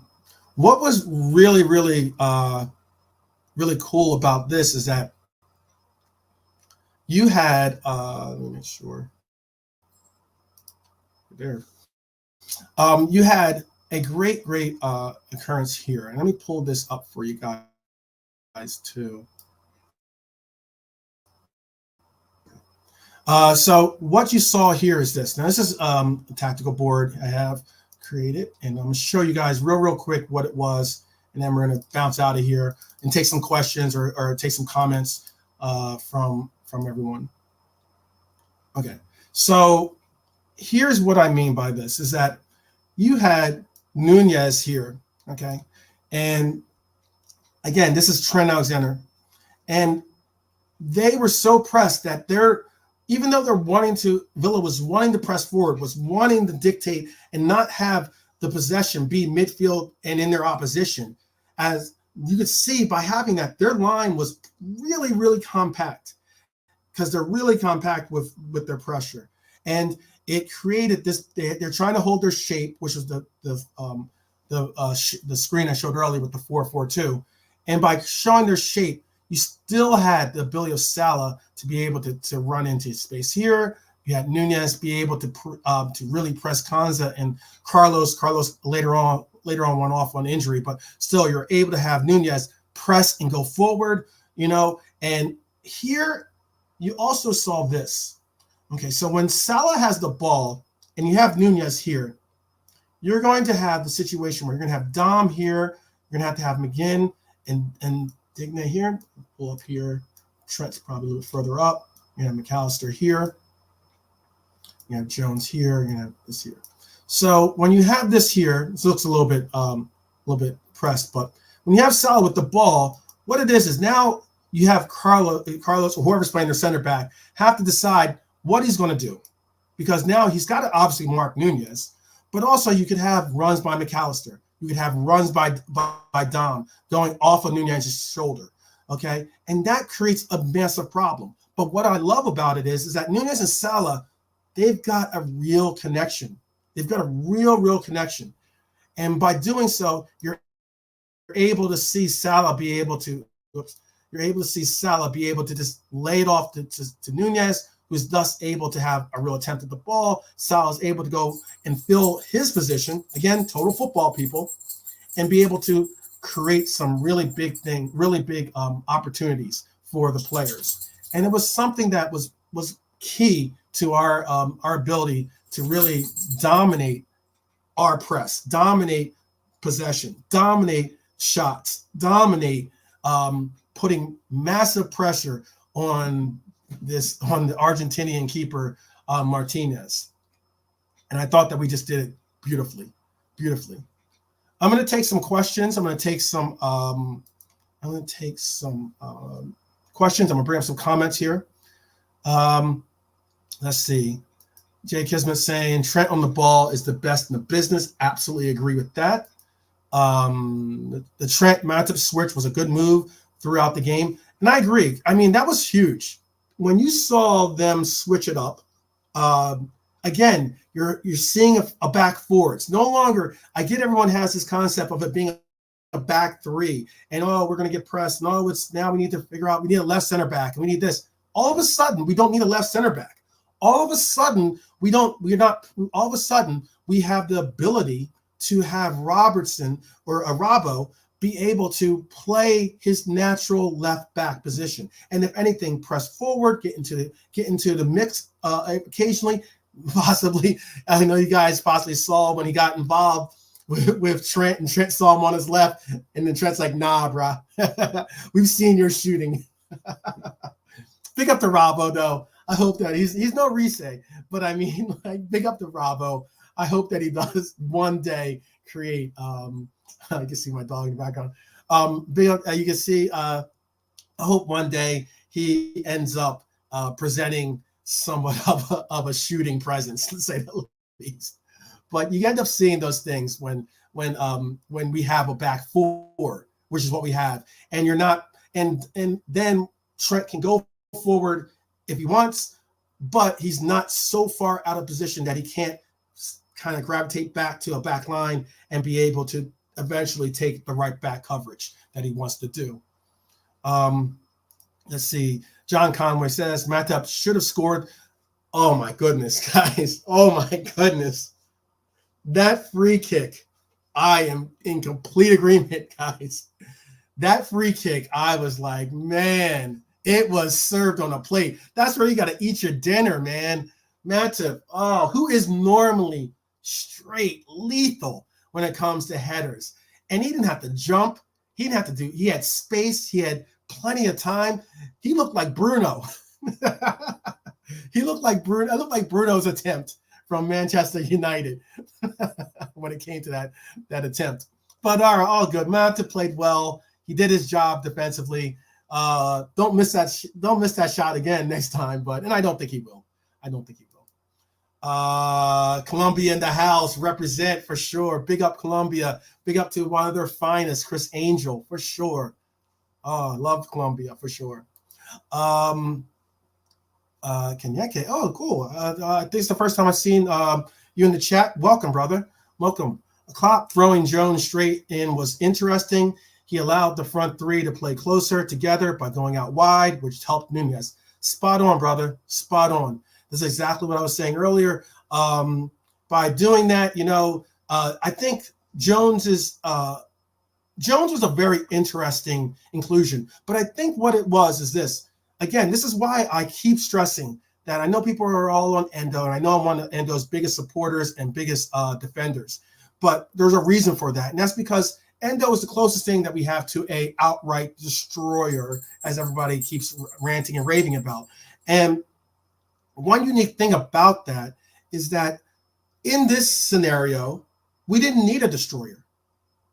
what was really, really, really cool about this is that you had, let me make sure, there. You had a great, great occurrence here. And let me pull this up for you guys too. So what you saw here is this. Now this is a tactical board I have created, and I'm going to show you guys real quick what it was, and then we're going to bounce out of here and take some questions or take some comments from everyone. Okay, so here's what I mean by this is that you had Nunez here, okay? And again, this is Trent Alexander. And they were so pressed that even though Villa was wanting to press forward, was wanting to dictate and not have the possession be midfield and in their opposition, as you could see by having that, their line was really, really compact because they're really compact with their pressure. And it created this. They're trying to hold their shape, which was the screen I showed earlier with the 4-4-2. And by showing their shape, you still had the ability of Salah to be able to run into space here. You had Nunez be able to really press Konza, and Carlos later on went off on injury, but still you're able to have Nunez press and go forward. And here you also saw this. Okay, so when Salah has the ball and you have Nunez here, you're going to have the situation where you're going to have Dom here, you're going to have McGinn and Digne here. Pull up here. Trent's probably a little further up. You have McAllister here. You have Jones here. You have this here. So when you have this here, this looks a little bit pressed, but when you have Salah with the ball, what it is now you have Carlos or whoever's playing their center back have to decide what he's going to do, because now he's got to obviously mark Nunez, but also you could have runs by McAllister. You could have runs by Dom going off of Nunez's shoulder, okay? And that creates a massive problem. But what I love about it is that Nunez and Salah, they've got a real connection. They've got a real connection. And by doing so, you're able to see Salah be able to just lay it off to Nunez, who's thus able to have a real attempt at the ball. Salah's able to go and fill his position, again, total football people, and be able to create some really big opportunities for the players. And it was something that was key to our ability to really dominate our press, dominate possession, dominate shots, dominate putting massive pressure on the Argentinian keeper Martinez. And I thought that we just did it beautifully. I'm going to take some questions. I'm going to take some questions. I'm going to bring up some comments here. Let's see. Jay Kismet saying Trent on the ball is the best in the business. Absolutely agree with that. The Trent Matip switch was a good move throughout the game. And I agree. I mean, that was huge. When you saw them switch it up, again, you're seeing a back four. It's no longer, I get everyone has this concept of it being a back three, and we're going to get pressed. No, it's now we need to figure out we need a left center back, and we need this. All of a sudden, we don't need a left center back. All of a sudden, we have the ability to have Robertson or Arabo be able to play his natural left back position, and if anything, press forward, get into the mix occasionally. Possibly, I know you guys possibly saw when he got involved with Trent, and Trent saw him on his left, and then Trent's like, "Nah, bruh, we've seen your shooting." Big up to Robbo, though. I hope that he's no Reese, but I mean, like, big up to Robbo. I hope that he does one day create. I can see my dog in the background. You can see. I hope one day he ends up presenting somewhat of a shooting presence, to say the least. But you end up seeing those things when we have a back four, which is what we have, and you're not, and then Trent can go forward if he wants, but he's not so far out of position that he can't kind of gravitate back to a back line and be able to eventually take the right back coverage that he wants to do. Let's see. John Conway says Matip should have scored. Oh my goodness, guys. Oh my goodness. That free kick, I am in complete agreement, guys. That free kick, I was like, man, it was served on a plate. That's where you got to eat your dinner, man. Matip, who is normally straight lethal when it comes to headers. And he didn't have to jump. He didn't have to do, he had space. He had plenty of time. He looked like Bruno. He looked like Bruno. It looked like Bruno's attempt from Manchester United when it came to that attempt. But all good. Matip played well. He did his job defensively. Don't miss that shot again next time. And I don't think he will. Colombia in the house, represent for sure. Big up Colombia. Big up to one of their finest, Chris Angel, for sure. Love Colombia for sure. Kenyeke. Oh, cool. I think it's the first time I've seen you in the chat. Welcome, brother. Welcome. Klopp throwing Jones straight in was interesting. He allowed the front three to play closer together by going out wide, which helped Nunez. Spot on, brother. Spot on. This is exactly what I was saying earlier. By doing that, I think Jones was a very interesting inclusion. But I think what it was is this. Again, this is why I keep stressing that I know people are all on Endo, and I know I'm one of Endo's biggest supporters and biggest defenders. But there's a reason for that, and that's because Endo is the closest thing that we have to a outright destroyer, as everybody keeps ranting and raving about. And one unique thing about that is that in this scenario, we didn't need a destroyer.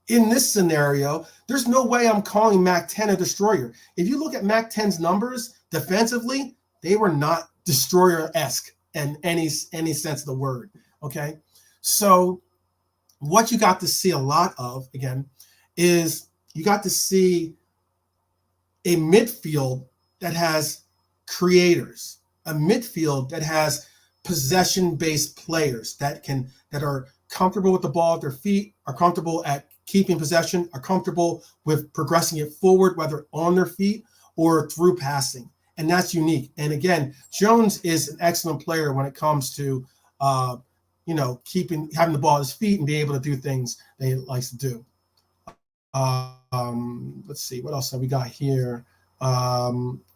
In this scenario, there's no way I'm calling Mac 10 a destroyer. If you look at Mac 10's numbers defensively, they were not destroyer-esque in any sense of the word, okay? So what you got to see a lot of, again, is you got to see a midfield that has creators, a midfield that has possession-based players that are comfortable with the ball at their feet, are comfortable at keeping possession, are comfortable with progressing it forward, whether on their feet or through passing. And that's unique. And again, Jones is an excellent player when it comes to, having the ball at his feet and being able to do things that he likes to do. Let's see, what else have we got here? A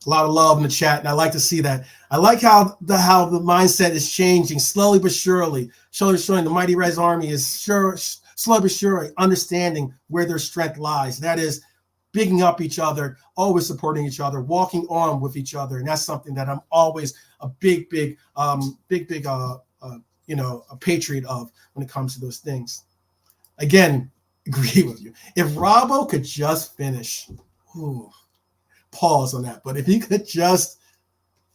lot of love in the chat, and I like to see that. I like how the mindset is changing slowly but surely. Showing the Mighty Res Army is slowly but surely understanding where their strength lies. That is bigging up each other, always supporting each other, walking on with each other, and that's something that I'm always a big a patriot of when it comes to those things. Again, agree with you. If Robbo could just finish, pause on that, but if he could just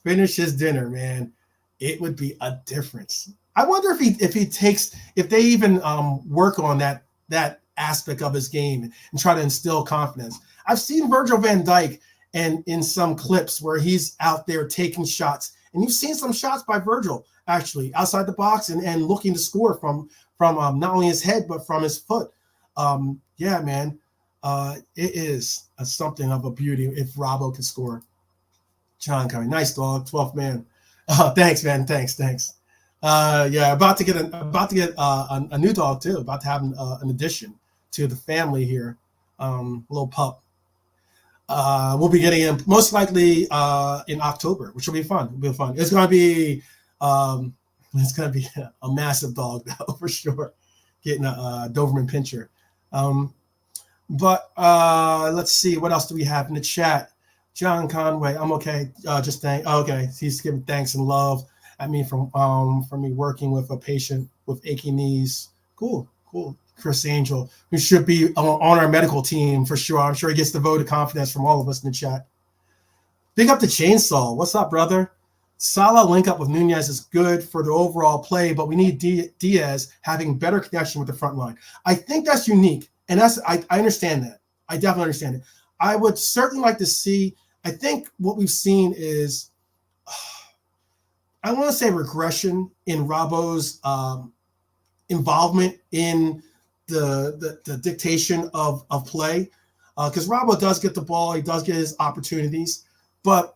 finish his dinner, man, it would be a difference. I wonder if they even work on that aspect of his game and try to instill confidence. I've seen Virgil van Dijk and in some clips where he's out there taking shots, and you've seen some shots by Virgil actually outside the box and looking to score from not only his head but from his foot. Yeah, man, it is something of a beauty if Robbo could score. John coming, nice dog, 12th man. Thanks, man, thanks. Yeah, about to get a new dog too. About to have an addition to the family here, little pup. We'll be getting him most likely in October, which will be fun. It's gonna be a massive dog though, for sure. Getting a Doberman Pinscher. But let's see, what else do we have in the chat? John Conway, I'm okay. Okay. He's giving thanks and love at me from me working with a patient with aching knees. Cool. Chris Angel, who should be on our medical team for sure. I'm sure he gets the vote of confidence from all of us in the chat. Big up to Chainsaw. What's up, brother? Salah link up with Nunez is good for the overall play, but we need Diaz having better connection with the front line. I think that's unique, and I understand that. I definitely understand it. I would certainly like to see. I think what we've seen is, I want to say regression in Robbo's involvement in the dictation of play, because Robbo does get the ball, he does get his opportunities, but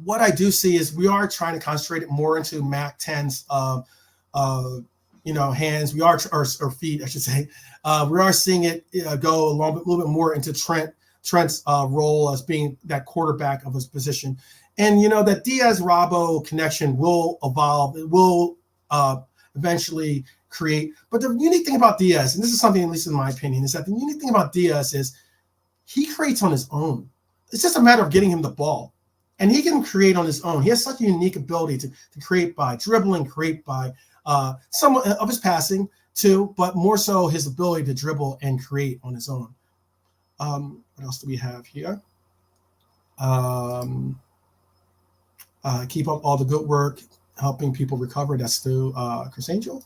what I do see is we are trying to concentrate it more into Mac 10's hands. We are or feet, I should say. We are seeing it go a little bit more into Trent's role as being that quarterback of his position. And that Diaz-Robbo connection will evolve. It will eventually create. But the unique thing about Diaz, and this is something, at least in my opinion, is that the unique thing about Diaz is he creates on his own. It's just a matter of getting him the ball. And he can create on his own. He has such a unique ability to create by dribbling, create by some of his passing too, but more so his ability to dribble and create on his own. What else do we have here? Keep up all the good work, helping people recover. That's through Chris Angel.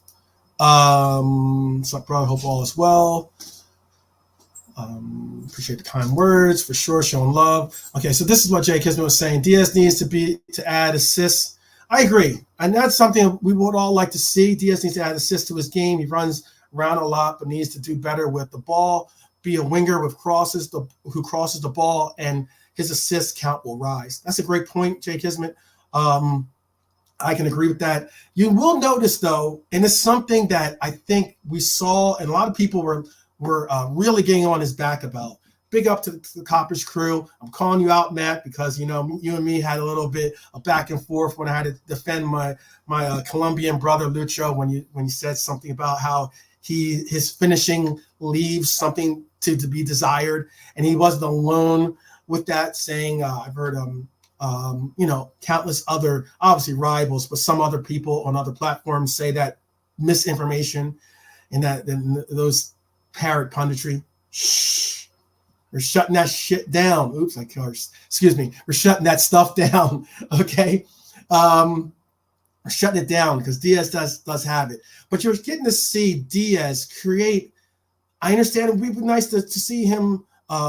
So I probably hope all is well. Appreciate the kind words for sure, showing love. Okay, so this is what Jay Kisman was saying. Diaz needs to add assists. I agree, and that's something we would all like to see. Diaz needs to add assists to his game. He runs around a lot, but needs to do better with the ball. Be a winger who crosses the ball, and his assist count will rise. That's a great point, Jay Kismet. I can agree with that. You will notice though, and it's something that I think we saw, and a lot of people were really getting on his back about. Big up to the Coppers crew. I'm calling you out, Matt, because you and me had a little bit of back and forth when I had to defend my Colombian brother Lucho when you said something about how his finishing leaves something to be desired, and he wasn't alone with that, saying I've heard countless other, obviously rivals, but some other people on other platforms say that misinformation and those parrot punditry. Shh. We're shutting that shit down. Oops, I cursed. Excuse me. We're shutting that stuff down. Okay. We're shutting it down because Diaz does have it. But you're getting to see Diaz create. I understand it would be nice to see him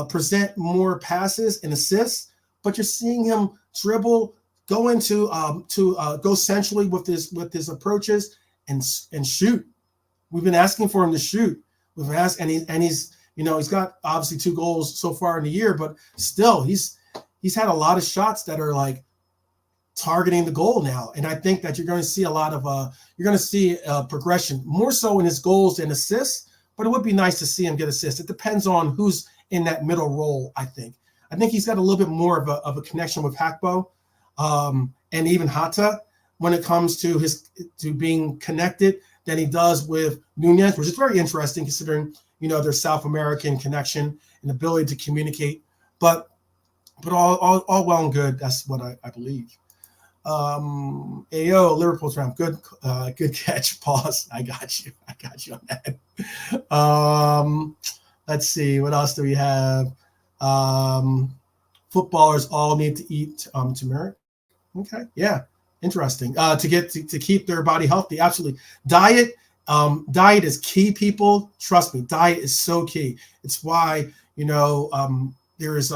present more passes and assists, but you're seeing him dribble, go into go centrally with his approaches and shoot. We've been asking for him to shoot. We've asked, and he's he's got obviously 2 goals so far in the year, but still he's had a lot of shots that are like targeting the goal now. And I think that you're going to see a lot of progression, more so in his goals and assists, but it would be nice to see him get assists. It depends on who's in that middle role, I think. I think he's got a little bit more of a connection with Hakpo and even Hata when it comes to being connected than he does with Nunez, which is very interesting considering their South American connection and ability to communicate. But all well and good. That's what I believe. Ayo, Liverpool's round. Good catch. Pause. I got you on that. Let's see. What else do we have? Footballers all need to eat turmeric. Okay. Yeah. Interesting. To keep their body healthy. Absolutely. Diet is key, people. Trust me. Diet is so key. It's why, there's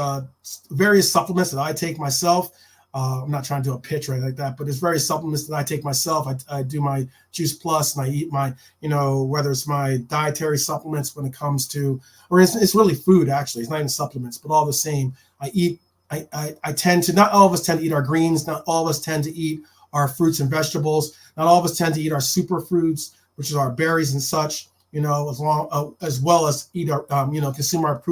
various supplements that I take myself. I'm not trying to do a pitch or anything like that, but there's various supplements that I take myself. I do my Juice Plus and I eat my, whether it's my dietary supplements when it comes to, or it's really food, actually. It's not even supplements, but all the same. I tend to, not all of us tend to eat our greens. Not all of us tend to eat our fruits and vegetables. Not all of us tend to eat our superfoods, which is our berries and such, as well as eat our, consume our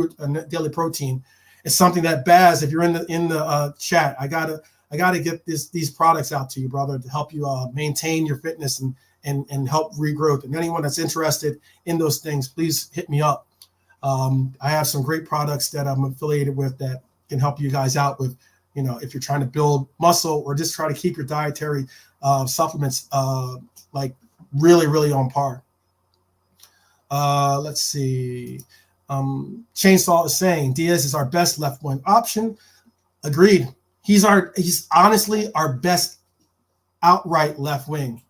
daily protein. It's something that Baz, if you're in the chat, I gotta get these products out to you, brother, to help you maintain your fitness and help regrowth. And anyone that's interested in those things, please hit me up. I have some great products that I'm affiliated with that can help you guys out with, if you're trying to build muscle or just try to keep your dietary supplements like really, really on par. Let's see. Chainsaw is saying Diaz is our best left wing option. Agreed. He's honestly our best outright left wing.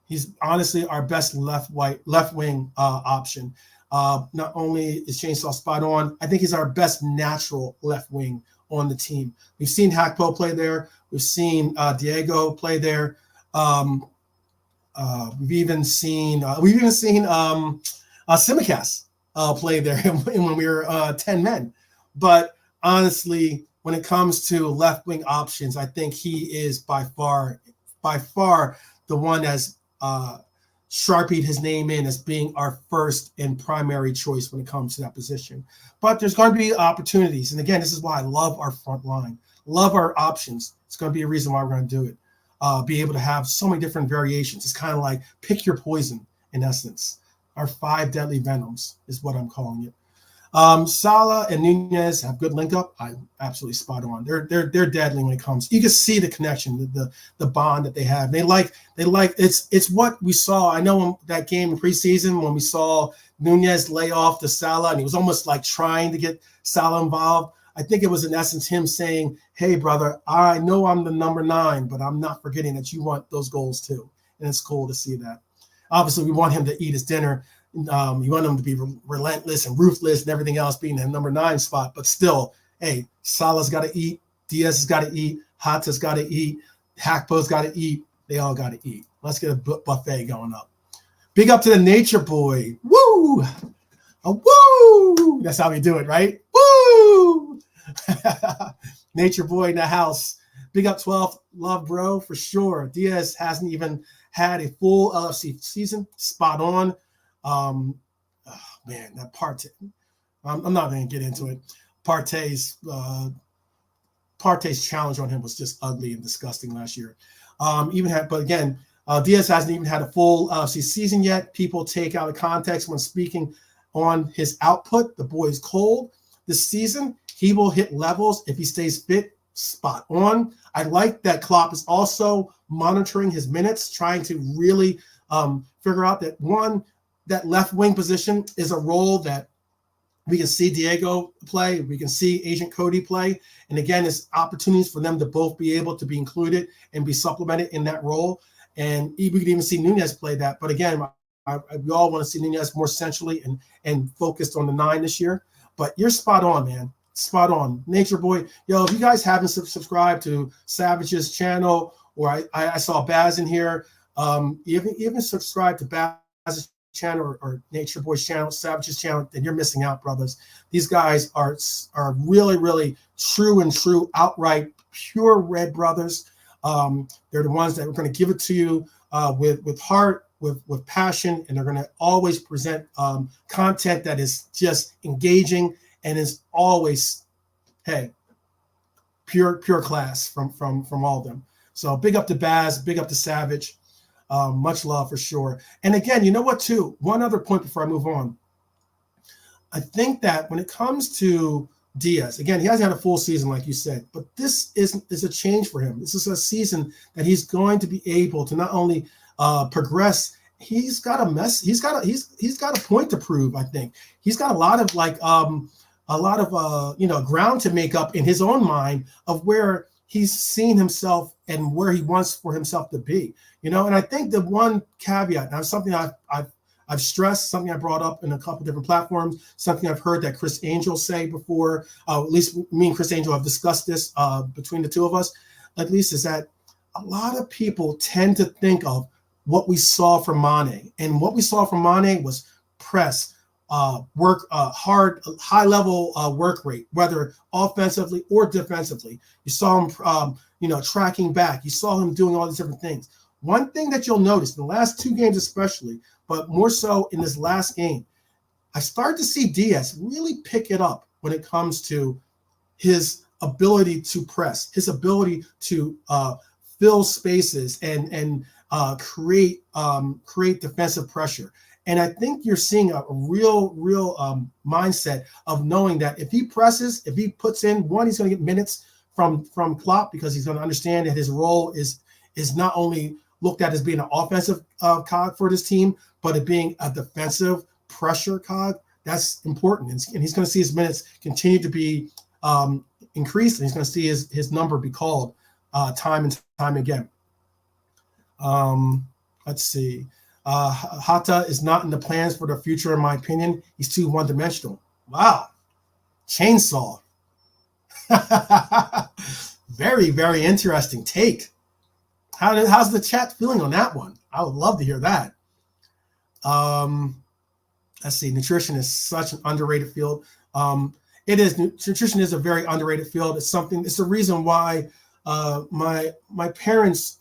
He's honestly our best left wing option. Not only is Chainsaw spot on, I think he's our best natural left wing on the team. We've seen Hakpo play there. We've seen Diego play there. We've even seen Simicast play there when we were 10 men. But honestly, when it comes to left wing options, I think he is by far the one that's sharpied his name in as being our first and primary choice when it comes to that position. But there's going to be opportunities. And again, this is why I love our front line, love our options. It's going to be a reason why we're going to do it. Be able to have so many different variations. It's kind of like pick your poison, in essence. Our 5 deadly venoms is what I'm calling it. Salah and Nunez have good link up. I'm absolutely spot on. They're deadly when it comes. You can see the connection, the bond that they have. They like it's what we saw. I know in that game in preseason when we saw Nunez lay off to Salah and he was almost like trying to get Salah involved. I think it was in essence him saying, "Hey brother, I know I'm the number 9, but I'm not forgetting that you want those goals too." And it's cool to see that. Obviously, we want him to eat his dinner. You want him to be relentless and ruthless and everything else being the number 9 spot. But still, hey, Salah's got to eat. Diaz has got to eat. Hata's got to eat. Hakpo's got to eat. They all got to eat. Let's get a buffet going up. Big up to the Nature Boy. Woo! Woo! That's how we do it, right? Woo! Nature Boy in the house. Big up 12. Love, bro, for sure. Diaz hasn't even had a full LFC season. Spot on. Oh man, that Partey. I'm not going to get into it. Partey's challenge on him was just ugly and disgusting last year. But again, Diaz hasn't even had a full LFC season yet. People take out of context when speaking on his output. The boy is cold. This season, he will hit levels if he stays fit. Spot on. I like that Klopp is also monitoring his minutes, trying to really figure out that left wing position is a role that we can see Diego play. We can see Agent Cody play. And again, it's opportunities for them to both be able to be included and be supplemented in that role. And we could even see Nunez play that. But again, we all want to see Nunez more centrally and focused on the 9 this year. But you're spot on, man. Spot on. Nature Boy. Yo, if you guys haven't subscribed to Savage's channel, or I saw Baz in here, even subscribe to Baz's channel or Nature Boy's channel, Savage's channel, then you're missing out, brothers. These guys are really, really true, outright, pure red brothers. They're the ones that are going to give it to you with heart, with passion, and they're going to always present content that is just engaging and is always, hey, pure class from all of them. So big up to Baz, big up to Savage. Much love for sure. And again, you know what, too? One other point before I move on. I think that when it comes to Diaz, again, he hasn't had a full season, like you said, but this is a change for him. This is a season that he's going to be able to not only progress. He's got a point to prove. I think he's got a lot of ground to make up in his own mind of where he's seen himself and where he wants for himself to be, and I think the one caveat, now something I've stressed, something I brought up in a couple different platforms, something I've heard that Chris Angel say before, at least me and Chris Angel have discussed this between the two of us, at least, is that a lot of people tend to think of what we saw from Mane. And what we saw from Mane was press, work, hard, high level work rate, whether offensively or defensively. You saw him, tracking back. You saw him doing all these different things. One thing that you'll notice in the last 2 games, especially, but more so in this last game, I started to see Diaz really pick it up when it comes to his ability to press, his ability to fill spaces and create defensive pressure. And I think you're seeing a real mindset of knowing that if he presses, if he puts in one, he's going to get minutes from Klopp, because he's going to understand that his role is not only looked at as being an offensive cog for this team, but it being a defensive pressure cog. That's important. And he's going to see his minutes continue to be increased, and he's going to see his number be called time and time again. Let's see. Hata is not in the plans for the future, in my opinion. He's too one-dimensional. Wow. Chainsaw. Very, very interesting take. How's the chat feeling on that one? I would love to hear that. Um, let's see. Nutrition is such an underrated field. It is. Nutrition is a very underrated field. It's something. It's the reason why my parents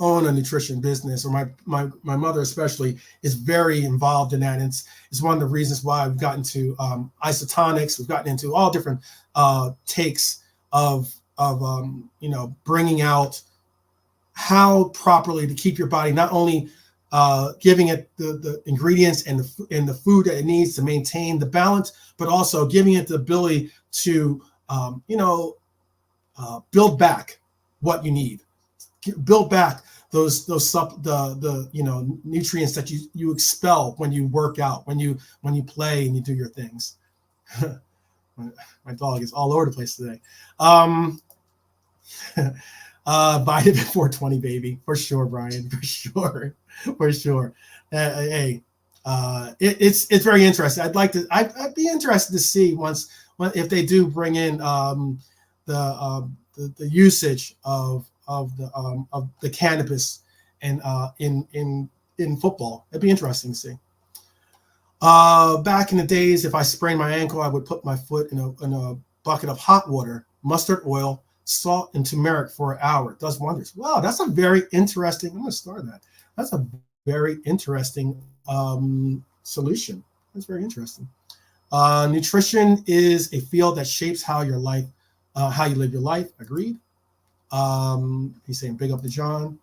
own a nutrition business, or my mother especially is very involved in that. And it's one of the reasons why we've gotten to isotonics. We've gotten into all different takes of bringing out how properly to keep your body, not only giving it the ingredients and the food that it needs to maintain the balance, but also giving it the ability to build back what you need, build back those nutrients that you expel when you work out, when you play and you do your things. My dog is all over the place today. Vitamin 420, baby, for sure, Brian, for sure. Hey, it's very interesting. I'd be interested to see if they do bring in the usage of the cannabis and in football. It'd be interesting to see. Back in the days, if I sprained my ankle, I would put my foot in a bucket of hot water, mustard oil, salt, and turmeric for an hour. It does wonders. Wow, that's a very interesting. I'm going to start that. That's a very interesting solution. That's very interesting. Nutrition is a field that shapes how you live your life. Agreed. He's saying big up to John.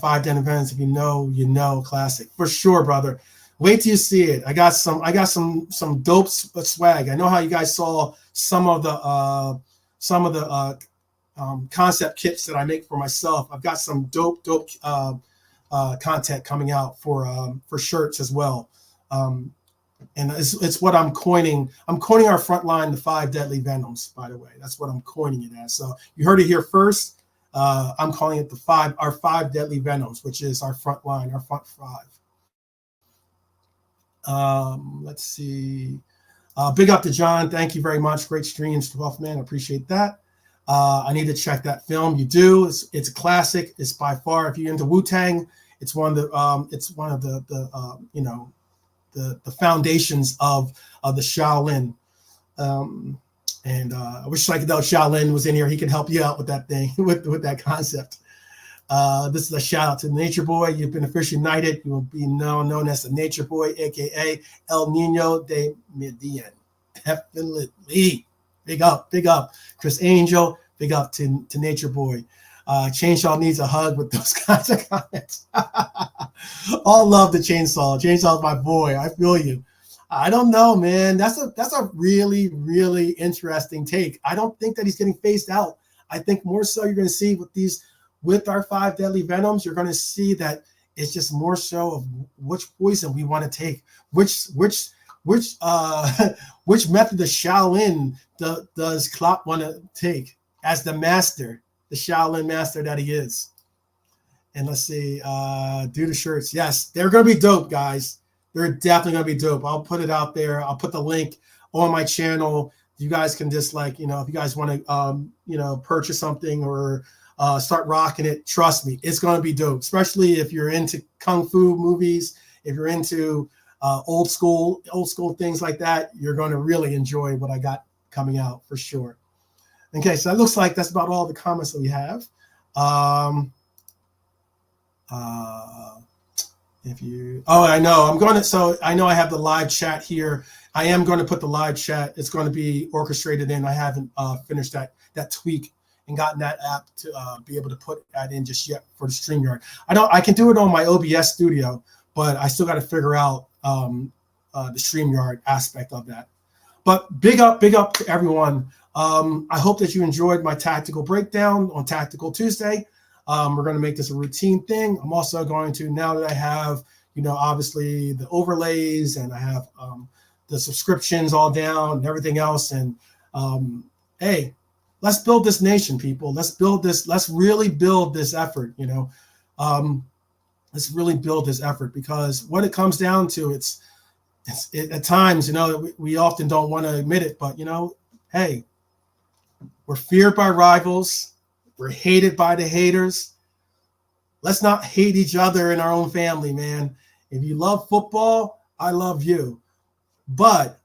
5 Den events. If you know, classic for sure, brother. Wait till you see it. I got some dope swag. I know how you guys saw some of the concept kits that I make for myself. I've got some dope content coming out for shirts as well. And it's what I'm coining. I'm coining our front line the 5 deadly venoms, by the way. That's what I'm coining it as. So you heard it here first. I'm calling it our 5 deadly venoms, which is our front line, our front 5. Let's see. Big up to John. Thank you very much. Great streams, 12th man. I appreciate that. I need to check that film. You do. It's a classic. It's by far, if you're into Wu-Tang, it's one of the the foundations of the Shaolin. And I wish Psychedelic Shaolin was in here. He could help you out with that thing, with that concept. This is a shout out to Nature Boy. You've been officially knighted. You will be known as the Nature Boy, aka El Nino de Medellin. Definitely. Big up. Chris Angel, big up to Nature Boy. Chainsaw needs a hug with those kinds of comments. All love the Chainsaw. Chainsaw's my boy. I feel you. I don't know, man. That's a really, really interesting take. I don't think that he's getting phased out. I think more so you're going to see with our 5 deadly venoms, you're going to see that it's just more so of which poison we want to take, which method of Shaolin does Klopp want to take as the master, the Shaolin master that he is. And let's see, do the shirts. Yes, they're going to be dope, guys. They're definitely going to be dope. I'll put it out there. I'll put the link on my channel. You guys can just if you guys want to, purchase something or start rocking it. Trust me, it's going to be dope, especially if you're into Kung Fu movies, if you're into old school things like that. You're going to really enjoy what I got coming out for sure. Okay, so it looks like that's about all the comments that we have. I know I have the live chat here. I am going to put the live chat. It's going to be orchestrated in. I haven't finished that tweak and gotten that app to be able to put that in just yet for the StreamYard. I can do it on my OBS studio, but I still got to figure out the StreamYard aspect of that. But big up to everyone. I hope that you enjoyed my tactical breakdown on Tactical Tuesday. We're going to make this a routine thing. I'm also going to, now that I have, obviously the overlays and I have the subscriptions all down and everything else. And hey, let's build this nation, people. Let's build this. Let's really build this effort. Let's really build this effort, because what it comes down to, it's at times, we often don't want to admit it, but hey, we're feared by rivals. We're hated by the haters. Let's not hate each other in our own family, man. If you love football, I love you. But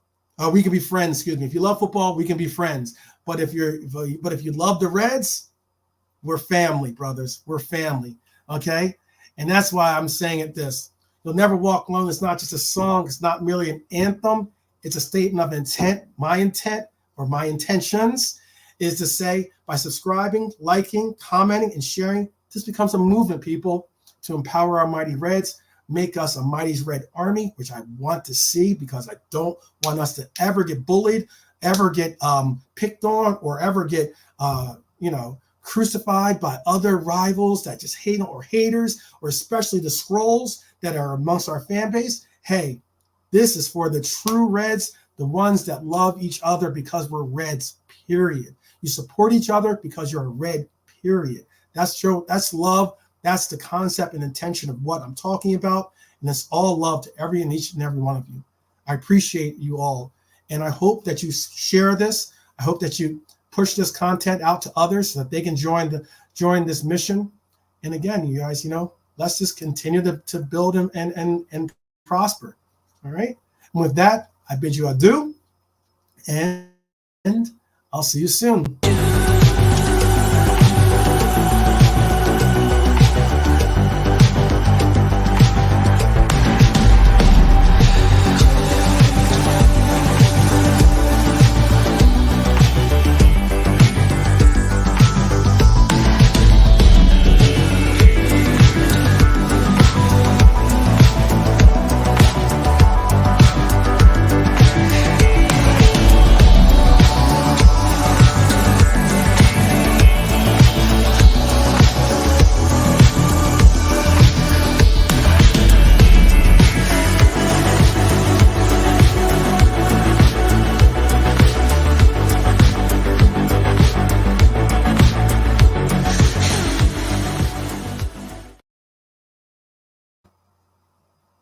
we can be friends. Excuse me. If you love football, we can be friends. But if you love the Reds, we're family, brothers. We're family. Okay, and that's why I'm saying it. This You'll Never Walk Alone. It's not just a song. It's not merely an anthem. It's a statement of intent. My intent or my intentions is to say by subscribing, liking, commenting, and sharing, this becomes a movement, people, to empower our mighty Reds, make us a mighty Red Army, which I want to see because I don't want us to ever get bullied, ever get picked on, or ever get, crucified by other rivals that just hate or haters, or especially the scrolls that are amongst our fan base. Hey, this is for the true Reds, the ones that love each other because we're Reds, period. You support each other because you're a Red, period. That's true. That's love. That's the concept and intention of what I'm talking about. And it's all love to every and each and every one of you. I appreciate you all. And I hope that you share this. I hope that you push this content out to others so that they can join this mission. And again, you guys, let's just continue to build and prosper. All right. And with that, I bid you adieu. And I'll see you soon.